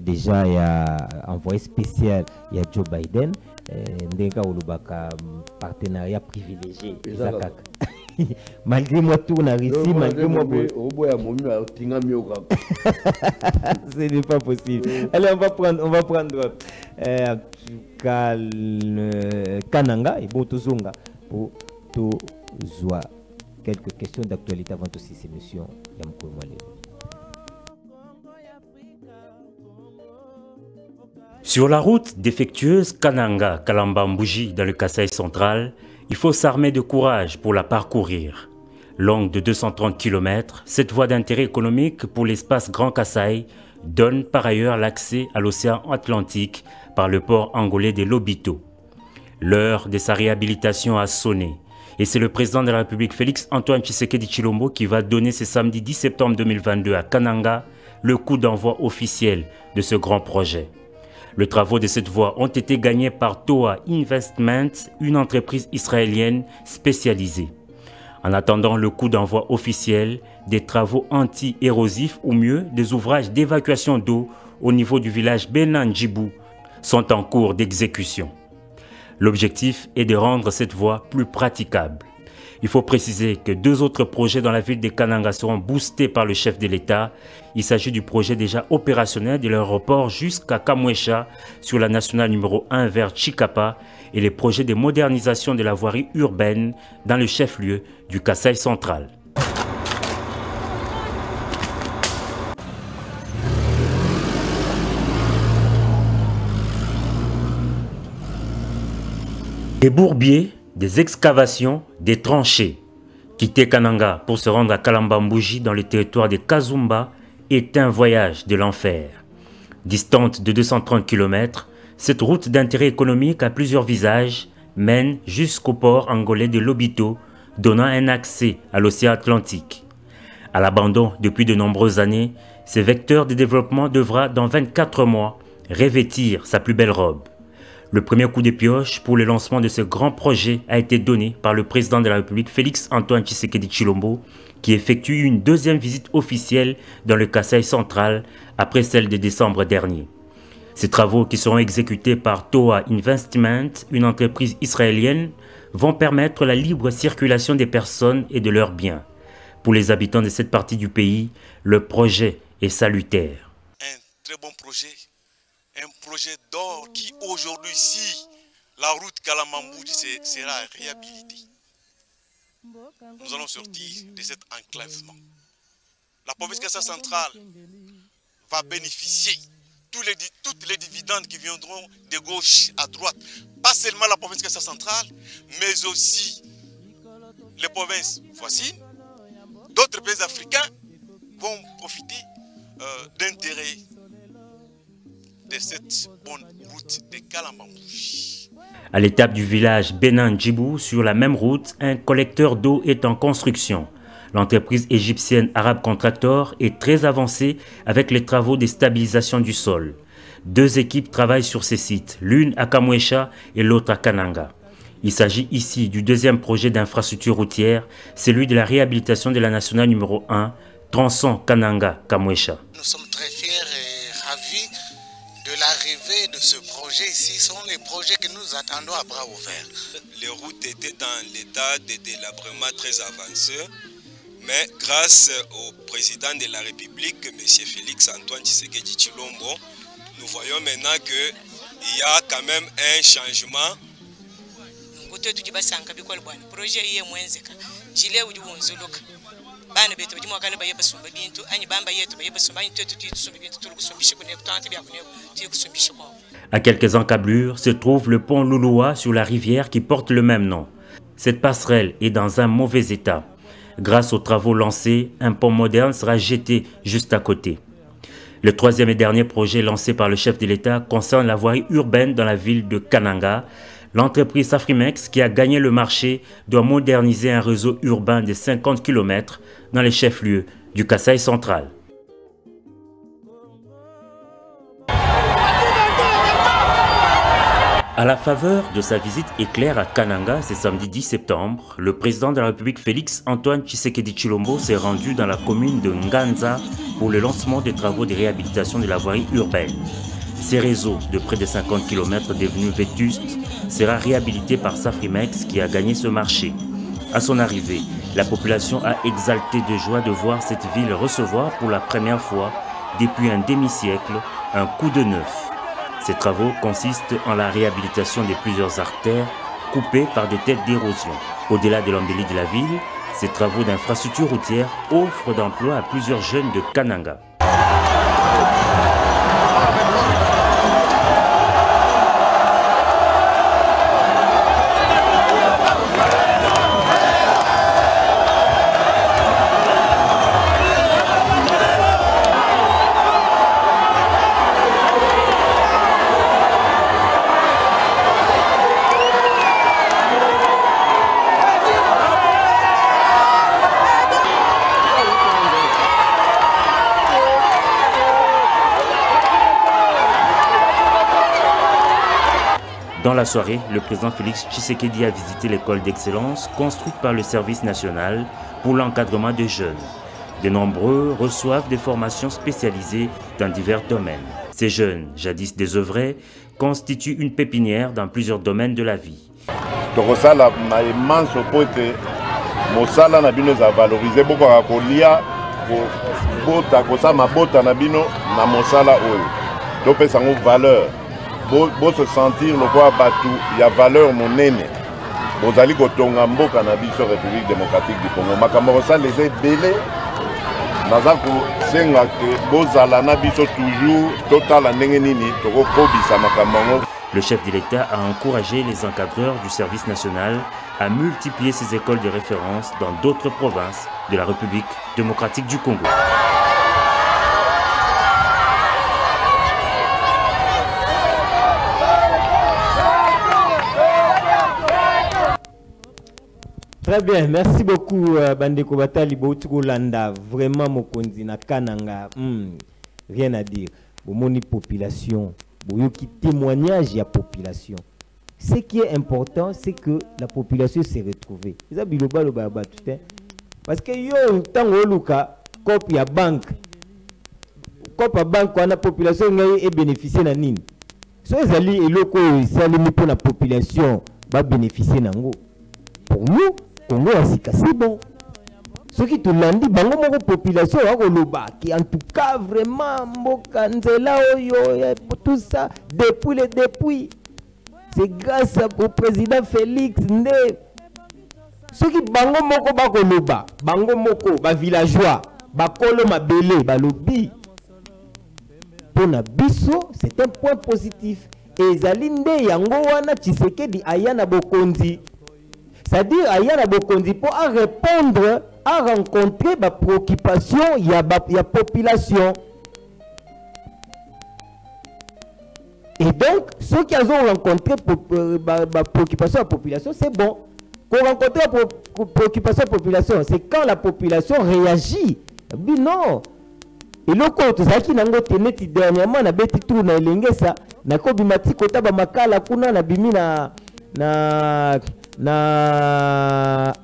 déjà il y a envoyé spécial il y a Joe Biden ndenga olubaka partenariat privilégié malgré moi tout na Russie malgré moi ce n'est pas possible. Allez, on va prendre Kananga et bon tout zonga pour tout quelques questions d'actualité avant aussi ces missions. Sur la route défectueuse Kananga-Kalamba-Mbouji dans le Kasaï central, il faut s'armer de courage pour la parcourir. Longue de 230 km, cette voie d'intérêt économique pour l'espace Grand Kasaï donne par ailleurs l'accès à l'océan Atlantique par le port angolais de Lobito. L'heure de sa réhabilitation a sonné. Et c'est le président de la République Félix Antoine Tshisekedi Tshilombo qui va donner ce samedi 10 septembre 2022 à Kananga le coup d'envoi officiel de ce grand projet. Les travaux de cette voie ont été gagnés par Toa Investment, une entreprise israélienne spécialisée. En attendant le coup d'envoi officiel, des travaux anti-érosifs ou mieux des ouvrages d'évacuation d'eau au niveau du village Benandjibou sont en cours d'exécution. L'objectif est de rendre cette voie plus praticable. Il faut préciser que 2 autres projets dans la ville de Kananga seront boostés par le chef de l'État. Il s'agit du projet déjà opérationnel de l'aéroport jusqu'à Kamwesha sur la nationale numéro 1 vers Chikapa et les projets de modernisation de la voirie urbaine dans le chef-lieu du Kasaï central. Des bourbiers, des excavations, des tranchées. Quitter Kananga pour se rendre à Kalamba-Mbouji dans le territoire de Kazumba est un voyage de l'enfer. Distante de 230 km, cette route d'intérêt économique à plusieurs visages mène jusqu'au port angolais de Lobito, donnant un accès à l'océan Atlantique. À l'abandon depuis de nombreuses années, ce vecteur de développement devra dans 24 mois revêtir sa plus belle robe. Le premier coup de pioche pour le lancement de ce grand projet a été donné par le président de la République Félix Antoine Tshisekedi Tshilombo, qui effectue une deuxième visite officielle dans le Kasaï central après celle de décembre dernier. Ces travaux, qui seront exécutés par Toa Investment, une entreprise israélienne, vont permettre la libre circulation des personnes et de leurs biens. Pour les habitants de cette partie du pays, le projet est salutaire. Un très bon projet. Un projet d'or qui aujourd'hui, si la route Kalamba-Mbouji sera réhabilitée, nous allons sortir de cet enclavement. La province Kasaï centrale va bénéficier toutes les dividendes qui viendront de gauche à droite. Pas seulement la province Kasaï centrale, mais aussi les provinces voisines. D'autres pays africains vont profiter d'intérêts de cette bonne route de Kalamba-Mbouji. À l'étape du village Benandjibou, sur la même route, un collecteur d'eau est en construction. L'entreprise égyptienne Arab Contractor est très avancée avec les travaux de stabilisation du sol. 2 équipes travaillent sur ces sites, l'une à Kamwesha et l'autre à Kananga. Il s'agit ici du deuxième projet d'infrastructure routière, celui de la réhabilitation de la nationale numéro 1, tronçon Kananga-Kamwesha. Nous sommes très fiers et ravis de l'arrivée de ce projet ici. Ce sont les projets que nous attendons à bras ouverts. Les routes étaient dans l'état de délabrement très avancé, mais grâce au président de la République, M. Félix Antoine Tshisekedi Tshilombo, nous voyons maintenant qu'il y a quand même un changement. À quelques encablures se trouve le pont Louloua sur la rivière qui porte le même nom. Cette passerelle est dans un mauvais état. Grâce aux travaux lancés, un pont moderne sera jeté juste à côté. Le 3e et dernier projet lancé par le chef de l'État concerne la voirie urbaine dans la ville de Kananga. L'entreprise Safrimex, qui a gagné le marché, doit moderniser un réseau urbain de 50 km dans les chefs-lieux du Kasaï central. À la faveur de sa visite éclair à Kananga ce samedi 10 septembre, le président de la République Félix Antoine Tshisekedi Tshilombo s'est rendu dans la commune de Nganza pour le lancement des travaux de réhabilitation de la voirie urbaine. Ces réseaux de près de 50 km devenus vétustes sera réhabilité par Safrimex qui a gagné ce marché. À son arrivée, la population a exalté de joie de voir cette ville recevoir pour la première fois depuis un demi-siècle un coup de neuf. Ces travaux consistent en la réhabilitation de plusieurs artères coupées par des têtes d'érosion. Au-delà de l'embellie de la ville, ces travaux d'infrastructure routière offrent d'emploi à plusieurs jeunes de Kananga. Dans la soirée, le président Félix Tshisekedi a visité l'école d'excellence construite par le service national pour l'encadrement des jeunes. De nombreux reçoivent des formations spécialisées dans divers domaines. Ces jeunes, jadis désœuvrés, constituent une pépinière dans plusieurs domaines de la vie. Bo se sentir le quoi batu, il y a valeur monene. Vous allez kotonga mboka na biso République démocratique du Congo. Makambo ça les est belé. Nazako senga que bozala na biso toujours total ndenge nini toko kobisa makambo. Le chef de l'État a encouragé les encadreurs du service national à multiplier ces écoles de référence dans d'autres provinces de la République démocratique du Congo. Très bien, merci beaucoup Bandeko Batali Boutuko Landa, vraiment Mokonzi na Kananga, rien à dire. Bomoni population, boyoki témoignage ya population. Ce qui est important, c'est que la population s'est retrouvée. Ça biloba lo ba tout parce que yo tango luka copie ya banque. Copie ya banque on a population ngai et bénéficier na nini. So ezali eloko salimi pour la population va bénéficier nango. Pour nous Congo c'est bon. Ce qui te lundi, bango moko population qui en tout cas vraiment mboka nzela oyo tout ça depuis c'est grâce au président Félix Ndé. Ce qui bango moko bakoloba, bango moko ba villageois, bakolo mabele, balobi. Pour na biso, c'est un point positif. Et Zalinde yango wana Tshisekedi ayana bokonzi. C'est-à-dire, il y a Bokondi pour répondre, à rencontrer la préoccupation, il y a la population. Et donc, ceux qui ont rencontré la préoccupation de la population, c'est bon. Pour rencontrer la préoccupation de la population, c'est quand la population réagit. Mais non. Et le côté, c'est qui n'a pas été dernièrement, na beti tout na elengesa, na kobimati kota ba makala kuna na bimi na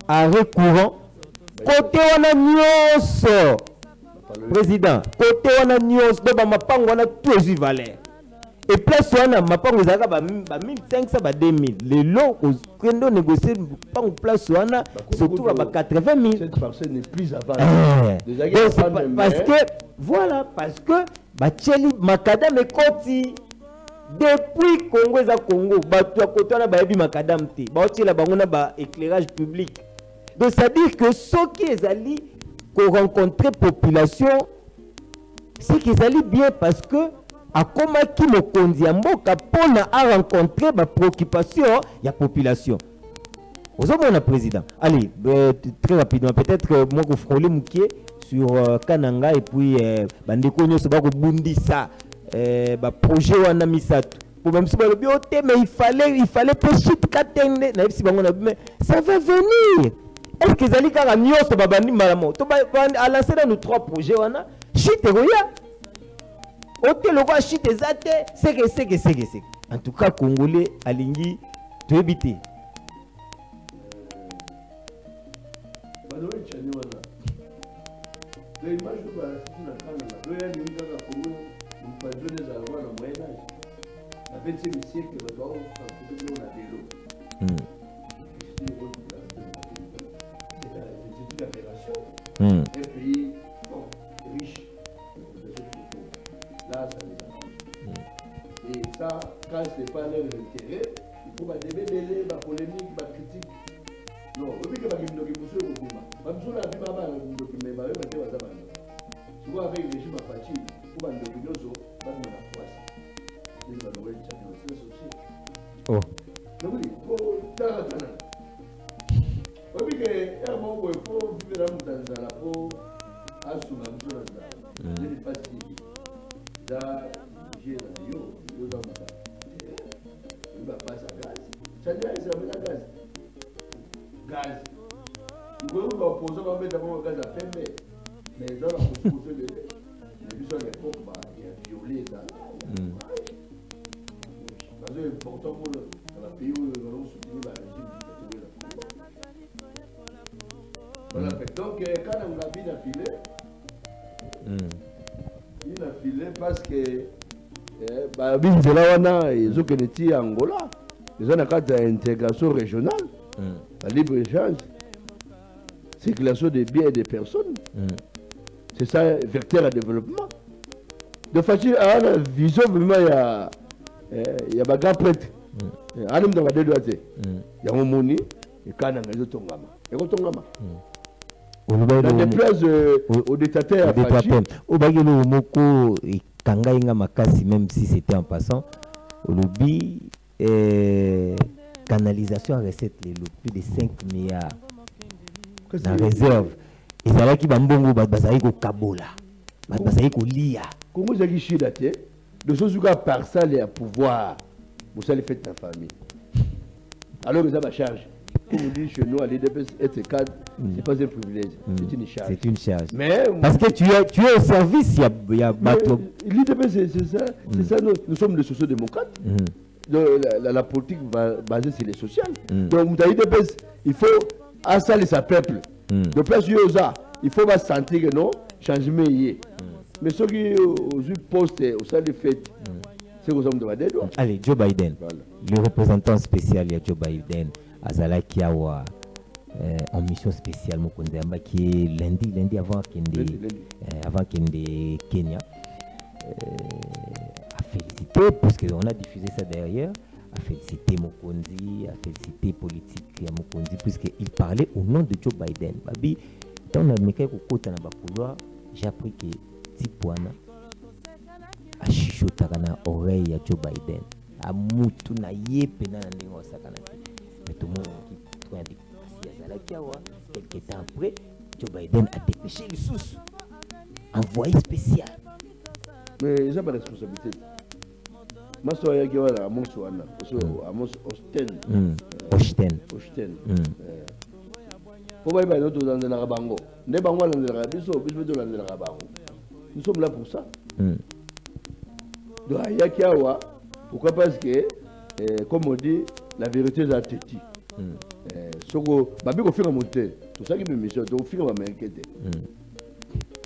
arrêt courant côté wana nyonso président côté wana nyonso ba mapango wana tout est valeur et place wana mapango zaka ba 1500 ba 2000 les lots kendo négocier mapango place wana surtout ba 80 000 cette parcelle n'est plus à vendre déjà parce que voilà parce que ba tcheli makadam ekoti. Depuis Congo za Congo, bato côté na bayebi makadam te, ba otila bango na ba éclairage public. Donc ça veut dire que ceux qui ezali ko rencontrer population, c'est qu'ils allaient bien parce que a koma ki mokonzi ya mboka pona a rencontrer ba préoccupation ya population. Ozomona président. Allez, très rapidement peut-être moi ko frôler mukie sur Kananga et puis bandeko nyoso ba ko bundisa projet wana misato pour même si le bioté mais il fallait pécher katende na si bango na mais ça va venir. Est-ce que zali ka nyoso babandi malamo to ba a lancé dans nos 3 projets wana chite roya ote le roi chite zate c'est que En tout cas, Congolais, Alingi, tu es habité. Un pays riche, là ça les arrange. Et ça, quand ce n'est pas leur intérêt, il faut déballer la polémique, la critique. Non, au que avec le régime Apache, pour oh. Voilà, donc quand on a vu affilé, il a filé parce que ils ont connu Angola, ils ont une intégration régionale, la libre-échange, circulation des biens et des personnes. C'est ça, vecteur à développement. De façon à la vision, vraiment, il y a des grands prêtres. Il y a des doigts. Il y a un moni, et quand on a des tongama. Il y a des tongama. On déplace au dictateur. Au bagelo moko et kangainga makasi, même si c'était en passant, au lobby, canalisation à recette, plus de 5 milliards dans réserve. Et ça là qui va mbongo bazali ko kabola. Bazali ko lia. Comment vous avez chidaté de choses qui par ça les pouvoir. Vous allez faire ta famille. Alors vous avez charge. Comme on dit chez nous, à l'IDPS, être cadre, c'est pas un privilège, c'est une charge. C'est une charge. Mais, parce que tu es au service, il y a bateau. L'IDPS, c'est ça, nous sommes des sociaux-démocrates. La politique basée sur les sociales. Donc, dans l'IDPS, il faut assaler sa peuple. De place il faut sentir que non, changement y est. Mais ceux qui ont eu poste au sein des fêtes, c'est aux hommes de Biden. Allez, Joe Biden, le représentant spécial, il y a Joe Biden. Azala Kiawa en mission spéciale Mokondamba qui est lundi avant Kende Kenya a félicité puisqu'on a diffusé ça derrière, a félicité Mokondi, a félicité politique Mokondi puisqu'il parlait au nom de Joe Biden. Babi, dans la mécanique au côté de la j'ai appris que Tipouana a chuchoté dans l'oreille à Joe Biden. A moutou na yepe na ndingo sakana. Mais tout le monde qui trouve un quelques temps après, Joe Biden a dépêché le sous. Envoyé spécial. Mais ils n'ont pas de responsabilité. Moi, je suis à Monsouana, à Osten. Osten. Pourquoi ils sont dans la Rabango? Nous sommes là pour ça. Donc, Ayakiawa, pourquoi? Parce que, comme on dit, la vérité est à téti. Soko, babi ko finga monter. Tout ça qui me mission, donc finga va m'inquiéter.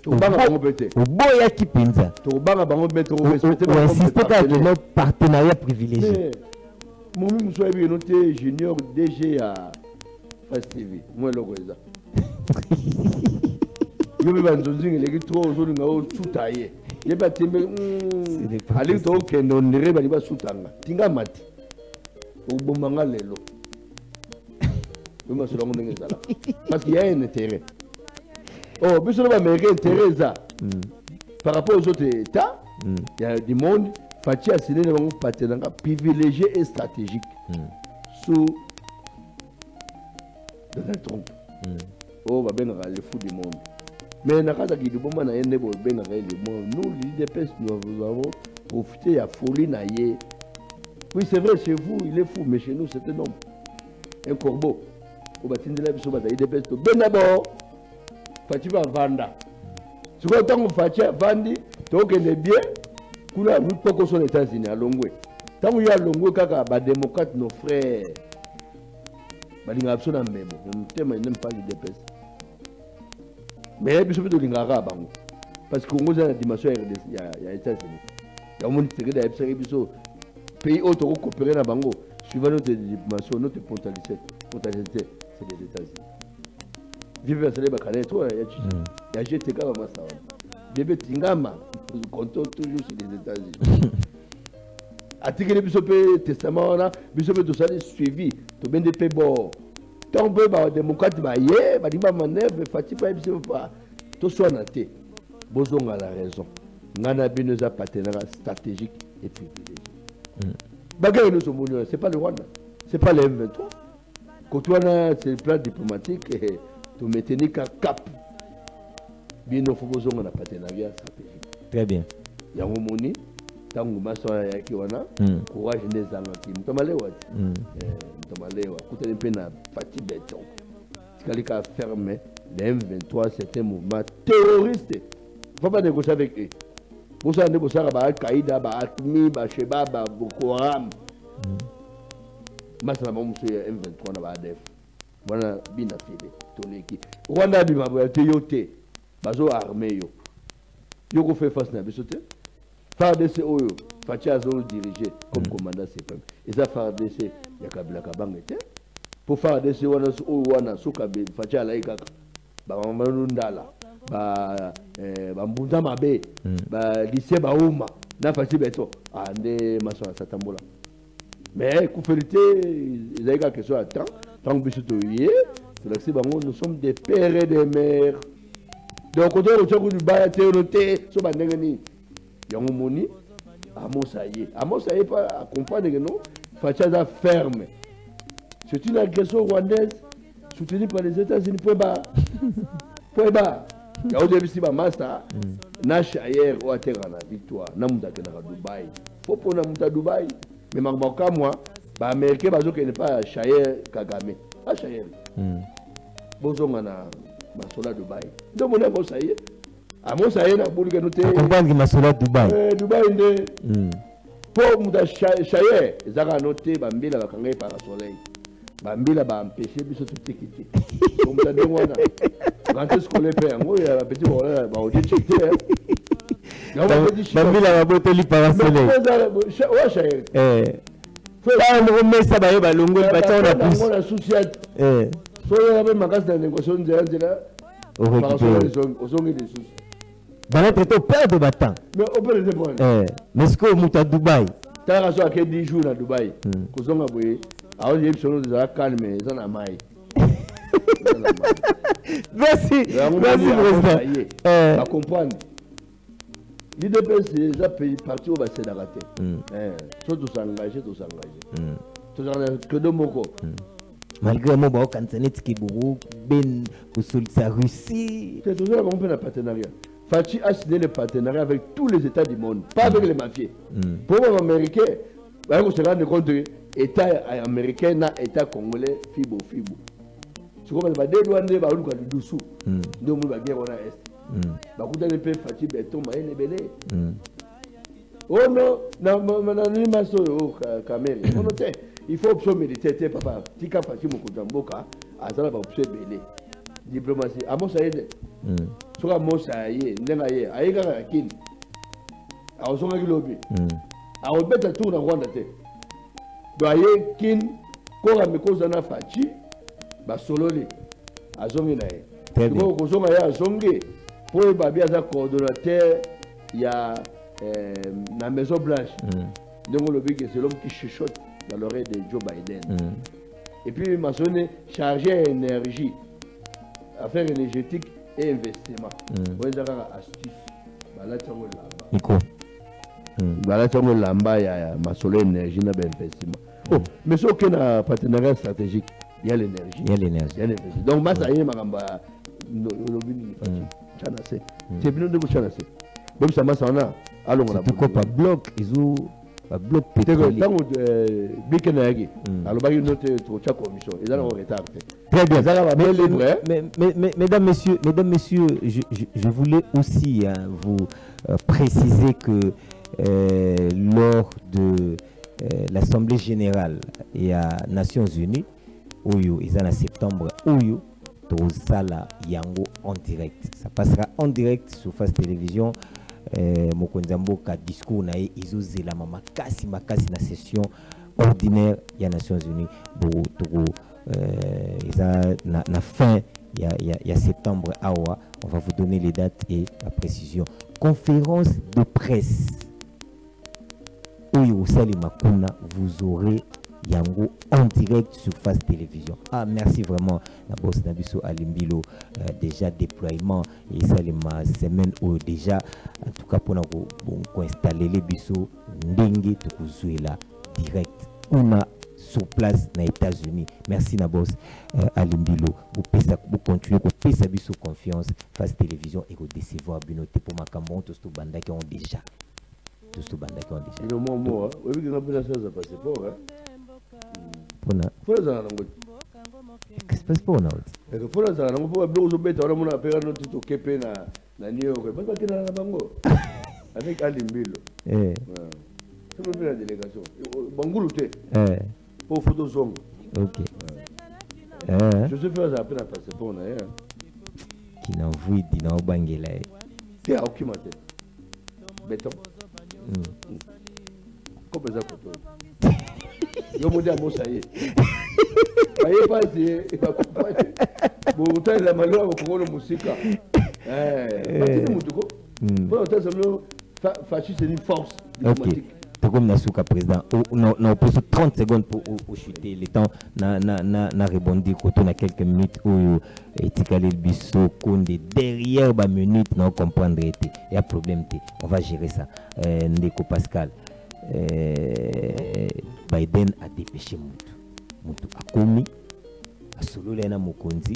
To banga bango pété. Au boya qui pinza. To banga bango mettre au respecter bango. Insister que nos partenariats privilégiés. Mon mi muso ebi noté junior DG à Fast TV. Moi loko eza. Yo be banzonzinga leki trop aujourd'hui ngao sutaye. Ye ba tembe ali to kendo ndire ba liba sutanga. Tinga mati. Au bomanga lelo. Parce qu'il y a un intérêt. Oh, mais ça va m'aider intérêt ça. Par rapport aux autres États, il y a du monde. Fatih a signé un partenariat privilégié et stratégique sous Donald Trump. Oh, va bien le fou du monde. Mais il y a des gens qui ont bien le monde. Nous, l'IDPS, nous avons profité de la folie. Oui, c'est vrai, chez vous, il est fou, mais chez nous, c'est un homme. Un corbeau. Au bâtiment de la vie, ben d'abord, Fatih va vendre. Si vous avez Fatih vendre, donc il est bien, vous avez vu pourquoi sont les États-Unis à Longwe. Tant qu'il y a longo kaka ba démocrate nos frères. Balinga absolument même. Je n'aime pas l'UDPS. Mais il faut que l'ingara bango. Parce que Congo a la dimension RDC, il y a États-Unis. Il y a un monde qui est pays autres coopérer dans bango. Suivant notre dimension, notre potentialité, c'est les États-Unis. Vive à Bakane, toi, il y a GTK à Massa. Bébé Tingama, nous comptons toujours sur les États-Unis. Article Bissopé Testament, Bissopé tout ça suivi, tout bien des pays bon. Tant que les démocrates, ils vont manœuvre, fatigué, tout soit noté. Bozong a la raison. Nous avons un partenariat stratégique et privilégié. Ce n'est pas le Rwanda, ce n'est pas le M23. Quand on a ce plan diplomatique, tu maintenir qu'un cap. Bien, il faut que un partenariat stratégique. Très bien. Il y a un moment, tant que maçon a qui on a, courage des anglais. Nous sommes allés écoutez un parti béton. Ce qu'il a fermé, le M23, c'est un mouvement terroriste. Il ne faut pas négocier avec eux. Vous savez négocier avec Al-Qaïda, Al-Atmi, Al-Sheba, Boko Haram. Mas na bamuso ya M23 na baadef bwana bina file toleki Rwanda bi mabo ya yote bazo armé yo ko fait face na bisote FARDC oyo Fatia zo diriger comme commandant CPM et ça FARDC ya Kabila Kabanga te pour FARDC wana suka be Fatia laika ba mamanu ndala ba mbunda mabe ba lycée ba uma na Fatia beto ande maso satambola. Mais, couperité, il y a quelque chose à temps. Tant que nous sommes des pères et des mères. Donc, quand on a du bail à théoté, il y a un moni, à Mosaïe. À Mosaïe, à comprendre que nous, Fachaza ferme. C'est une agression rwandaise soutenue par les États-Unis. Point bas. Point bas. Il y a aussi un master. Nash ailleurs, ou à terre en victoire. Namuta Kenara Dubaï. Faut pour Namuta Dubaï. Mais moi, les Américains ne sont pas Chayer Kagame. Ah, Chayer. Bonjour, ma sola Dubaï. Donc, on a Mosaïe. À Mosaïe, on a voulu que nous te. Comprendre que ma sola Dubaï. Dubaï, pour Mouda Chayer, ils ont noté Bambila va kangai par le soleil. Bambila va empêcher de se quitter. Comme ça, quand est-ce qu'on les fait? Il y a un petit problème. On dit checker. Bambila va botter lui par le soleil. Ouais, Chayer. On met ça dans le longo, on a souci. Soit il y a ma casse de négociation dans notre père de battant. Mais on peut le dépendre. Mais ce qu'on monte à Dubaï. Tu as raison à 10 jours à Dubaï. Qu'on a boué. Alors j'ai besoin de la calme, ils en ont maille. Merci. Merci, président. À comprendre. L'IDPS, c'est déjà parti au bassin d'arrêter. Soit tous s'engager, tous s'engager. Tous s'engager, que de mots. Malgré moi, quand c'est net qui bourreau, ben, pour sa Russie. C'est toujours un peu de partenariat. Fachi a signé le partenariat avec tous les États du monde, pas avec les mafieux. Pour les Américains, on se rend compte que l'État américain et l'État congolais, fibo. C'est comme les douaniers, ils ont du dessous. Nous, on va bien on a est. Bakuta le père Fachi Beton, Maïne Belé. Oh non, il faut option militaire, papa. Tika Fachi Mokudamboka, Azala va option belé. Diplomatie. À mon saïd. Soit mon saïd, Nengaye, Aïga Rakin. À Osonga Lobby. À Obeta Tour dans Rwanda. Doye Kin, Kora Mekozana Fachi, Basololi, Azonginae. Donc, Osonga Azongi. Pour le babia coordonnateur, il y a la Maison Blanche. Donc, le but, c'est l'homme qui chuchote dans l'oreille de Joe Biden. Et puis, il m'a sonné chargé énergie, affaires énergétiques et investissement. Vous avez astuce. Lamba, il y a ma soleil énergie, il y a investissement. Mais ce qui est un partenariat stratégique, il y a l'énergie. Il y a l'énergie. Donc, moi, ça y est, c'est bien de vous chanter. Bon, ça m'a sonné. Allons, on a pourquoi pas bloc, ils ont pas bloc pétrolier. Tant que Bikenagi, alors bah une autre commission, ils ont un retard. Très bien. Mesdames, messieurs, je voulais aussi vous préciser que lors de l'Assemblée générale et à Nations Unies, Oyo, ils en septembre, Oyo, Tosala Yango en direct. Ça passera en direct sur Face Télévision. Mokonzambo ka discours na izo zela makasi na session ordinaire ya Nations Unies bo na fin ya septembre awa. On va vous donner les dates et la précision. Conférence de presse. Oyo Sali Makuna, vous aurez Yango en direct sur Face Télévision. Ah, merci vraiment. La boss Nabiso Alimbilo, déjà déploiement et ça les semaine où déjà, en tout cas pour nous installer les biso, Ndenge Tukuzouela direct. On a sur place aux États-Unis. Merci Nabos Alimbilo. Vous continuez à faire biso confiance Face Télévision et vous décevoir Binoté pour ma cambon tous les bandes qui ont déjà. Tous les bandes qui ont déjà. Il y a un moment, oui, il y a un chose à passer pour. Qu'est-ce qui se passe pour nous? Avec Alimbilo. C'est même la délégation. Bangoulouté. Pour photo zone. Ok. Je sais faire ça après la passeport. Qui n'envoie dit dans Bangela. T'es à Okimate. Béton. Comme ça, yo modi a mosaye aye pasi bo utala malwa ko musika batini mutuko bo utala samlo fasciste une force diplomatique. Comme Nasuka président, on a posé 30 secondes pour chuter. Le temps n'a rebondi quand on a quelques minutes où Etikale le biso Konde derrière ba minute non comprendre été. Il y a problème on va gérer ça. Ndeko Pascal. Biden a dépêché Moutou a commis à solo Lena Mokonzi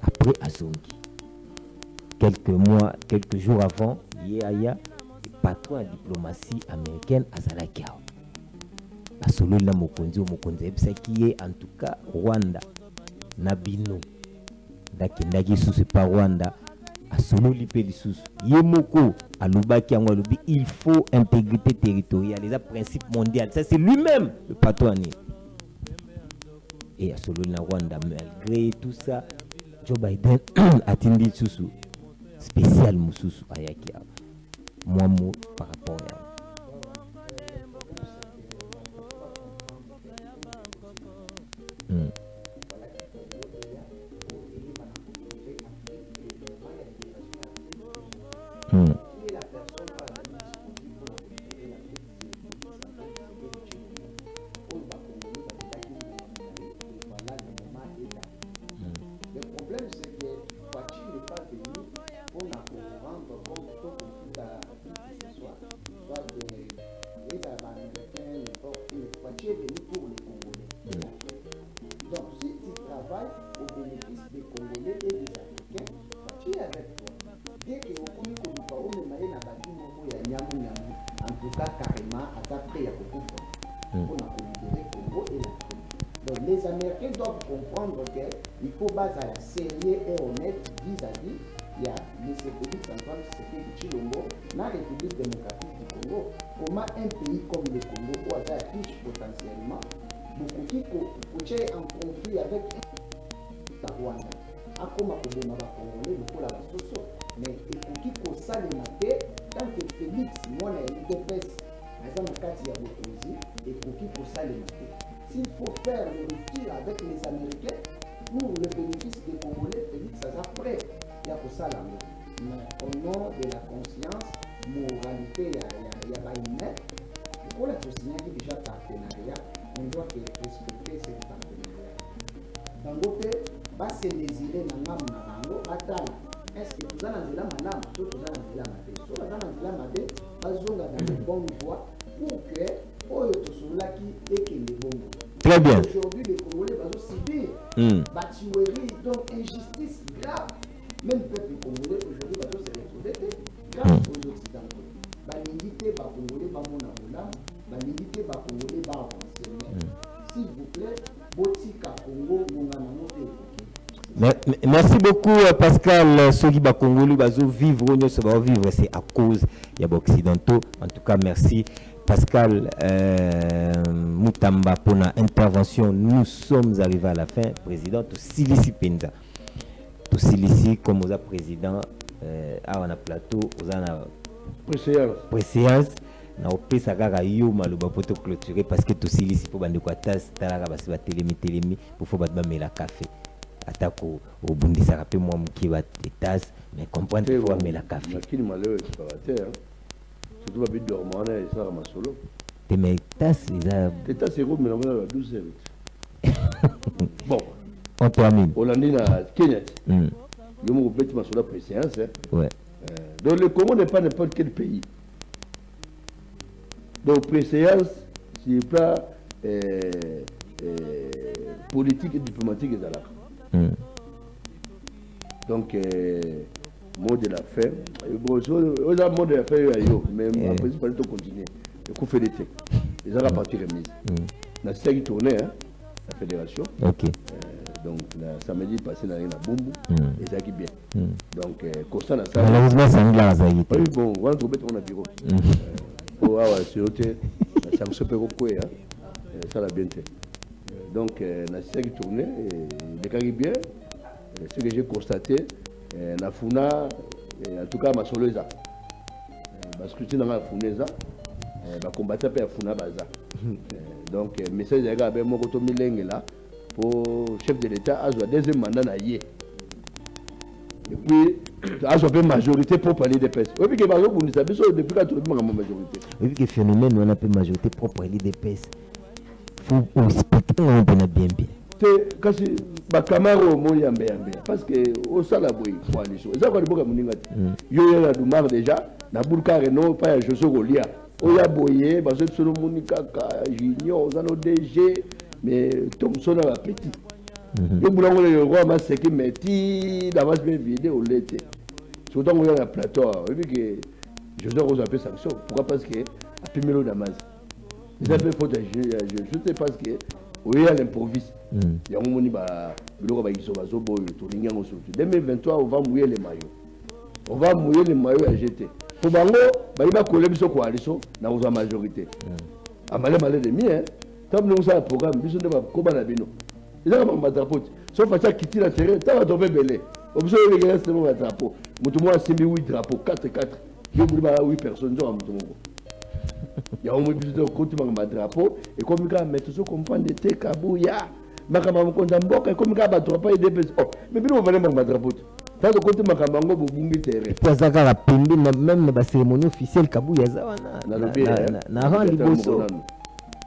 après Azongi. Quelques jours avant, Yaya, le patron de diplomatie américaine Azalakiao. À solo Lena Mokonzi qui est en tout cas Rwanda, Nabino, Dakendagi sous pas Rwanda. Solo lipe lisusu yemoko alobaki yango alobi il faut intégrité territoriale, les principes mondiaux, ça c'est lui-même le patron. Et à solo na Rwanda malgré tout ça Joe Biden a tindi susu spécial mususu ayaki moi mot par rapport à les Américains doivent comprendre qu'il faut baser à la sérieux et honnête vis-à-vis il y a les Républiques centrales, c'est Chilombo, la République démocratique du Congo. Comment un pays comme le Congo, où il a riche potentiellement, beaucoup qui est en conflit avec la Rwanda, a comme un Congolais, le Congolais, mais il faut ça le matin, tant que Félix, moi, il est dépêche, par exemple, quand il y a beaucoup et pour ça le matin. S'il faut faire le tir avec les Américains, pour le bénéfice des Congolais, Félix, ça sera prêt. Il y a pour ça là. Mais au nom de la conscience, moralité, il y a pas une lettre. Pour la société qui est déjà partenariat, on doit respecter ce partenariat. Dans l'autre, pas se désirer dans l'âme, est-ce que vous avez la madame, tout vous avez la madame, tout vous avez la madame, pas dans les bonnes voies pour que très bien. Aujourd'hui, les Congolais vont subir batuerie, donc injustice grave. Même le peuple congolais aujourd'hui va se retrouver grâce aux Occidentaux. L'unité va Congolais, va mon abolam, l'unité va Congolais, va avancer. S'il vous plaît, Botika Congo, Merci beaucoup Pascal. Sogi Bakongoli Bazo vivre, c'est à cause des Occidentaux. En tout cas, merci. Pascal Moutamba pour notre intervention. Nous sommes arrivés à la fin. Président, tu Silisi Penza. Tu Silisi comme vous président on a plateau, vous avez préséance. Na opesa kaka yo maloba poto clôturer parce que tu Silisi pour bande kwa tas talaka basi ba telemi pour faut ba mela café. Atako au bundisa rapé moi mki ba tas mais comprendre qu'il faut mela café. Lakini malheur explorateur. Surtout ma bide dormant et ça ma solo. Te mais tas les tas c'est gros mais on a 12 heures. Bon, on termine. Hollandi na Kenya. Yo mo bête ma solo préséance. Ouais. Donc le Congo n'est pas n'importe quel pays. Donc préséance, c'est pas politique et diplomatique et d'alors. Donc mot de la fin. Bon, on a mot de la fin mais après il fallait continuer. Le coup fait l'été. Les gens la partie remise. La série tournée la fédération. OK. Donc samedi passé dans la Bumbu et ça qui bien. Donc constant à ça. Malheureusement ça nous l'a zaïté. Oui bon, on va trouver ton bureau. Oh ah ouais, c'est hôtel. Ça me super quoi ça l'a bien fait. Donc la série tournée les Caribéens ce que j'ai constaté la Funa en tout cas ma soloza. Parce que tu dans la Funeza va combattre à Funa baza. Donc message des gars ben moko to milenge là pour chef de l'État a joué deuxième mandat na yé. Et puis a joué majorité pour parler des PES. Oui que bazo bundisa biso depuis quand tu as majorité. Oui que phénomène on a pas majorité pour parler des PES. Faut respecter on bien bien. C'est quand ba camaro mo yambe parce que au sala boy coalition. Ça quoi de boka muninga. Yo ya dumar déjà na bulka Renault pas ya Joso Golia. Oya boye bazo solo munika ka junior zano DG mais Thompson a petit. Yo bulango le roi ma seki meti d'avance bien vidé au l'été. Surtout on a la plateau et puis que Joso Rose a fait sanction. Pourquoi parce que a pu melo damas. Ils avaient faute je sais parce que oui à l'improviste. Il y a un moment où il y a 2023 on va mouiller les maillots. On va mouiller les maillots à jeter. Pour Bango, il va coller sur coalition dans la majorité. À malé de mi tant que nous avons un programme, nous ne pas comment la bino. Ils ont un drapeau. Sauf que ça quitte la terre, ça va tomber belé. On peut regarder ce moment drapeau. Moutouma a 8 drapeaux, 4. Il y a 8 personnes dans Moutouma. Il y a un moment où côté ma drapeau et comme il a mettre ce comprendre de te kabouya makamba mkonza mboka comme il a battre pas aider oh mais bien on va aller ma drapeau tant que côté makamba ngo bobungi terre pour ça ka pembe même ba cérémonie officielle kabouya zawana na rang liboso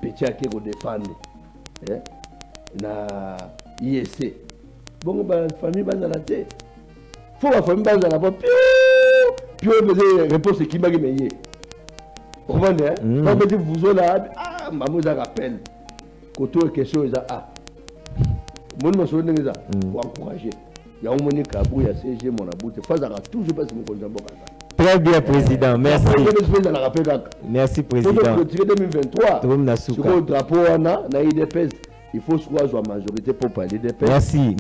petit ake ko défendre na IEC bon ba famille bana la té faut la famille bana la piu mais réponse qui m'a gagné. Vous comprenez? Quand vous dites vous là, ah, maman vous rappelle. Quand tu as question, ils ah. Mon nom c'est ça. Pour encourager. Il y a un moment où il y a CG mon about. Face à toujours pas mon conjoint. Très bien président, merci. Merci président. Pour 2023. Sur le drapeau on a IDPS. Il faut soit la majorité pour parler des PES. Merci.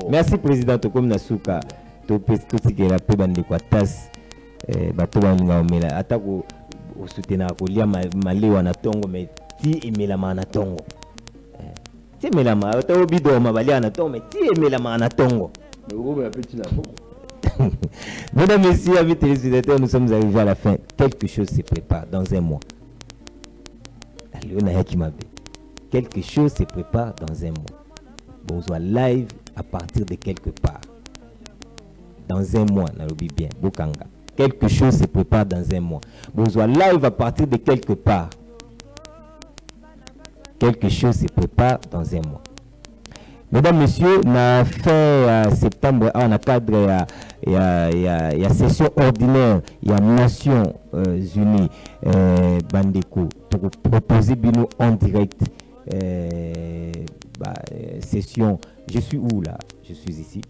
Merci président Tokom Nasuka. Topes tout qui la paix bande quoi tas. Bato baninga omela atako osutena kolia mali wana tongo mais ti emela mana tongo ti emela ma to bido ma bali ana tongo mais ti emela mana tongo Mesdames et messieurs, amis téléspectateurs, nous sommes arrivés à la fin. Quelque chose se prépare dans un mois. Quelque chose se prépare dans un mois. Bonsoir live à partir de quelque part. Dans un mois, Nairobi bien, Bokanga. Quelque chose se prépare dans un mois. Bonsoir live à partir de quelque part. Quelque chose se prépare dans un mois. Mesdames, Messieurs, na fin septembre, on a cadre, il y a session ordinaire, il y a Nations Unies, Bandeko, pour proposer bino en direct, session, je suis où là? Je suis ici.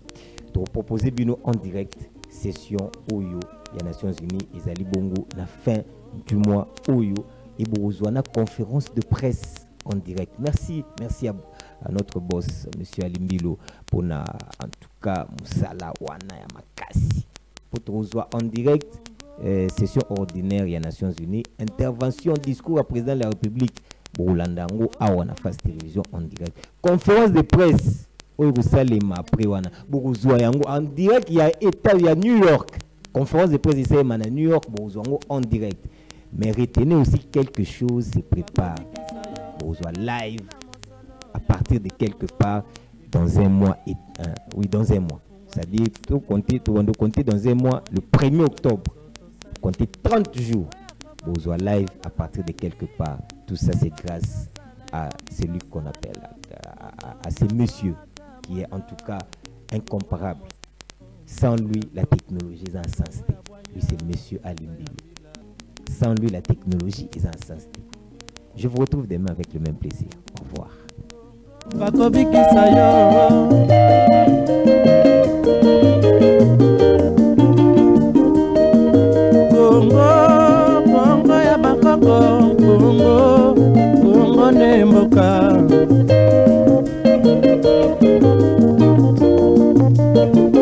Pour proposer bino en direct, session Oyo, il y a Nations Unies, Ezali Bongo, la fin du mois Oyo, et Borozouana, conférence de presse en direct. Merci à notre boss, M. Alimbilo, pour en tout cas, Moussala Wana Yamakasi. Pour te rejoindre en direct, session ordinaire des Nations Unies, intervention, discours à président de la République, Boulandango, Awana face télévision en direct. Conférence de presse, Orusalema, Prewana, Bourzoyango, en direct, il y a État, il y a New York. Conférence de presse, ici, à New York, Bourzoyango, en direct. Mais retenez aussi quelque chose se prépare. Bourzois live, à partir de quelque part, dans un mois. Oui, dans un mois. C'est-à-dire, tout compter dans un mois, le 1er octobre. Comptez 30 jours. Bourzois live, à partir de quelque part. Tout ça, c'est grâce à celui qu'on appelle, à ce monsieur, qui est en tout cas incomparable. Sans lui, la technologie est insensée. Lui, c'est monsieur Alimbili. Sans lui, la technologie est insensée. Je vous retrouve demain avec le même plaisir. Au revoir. Congo ya bakoko, Congo ne mboka.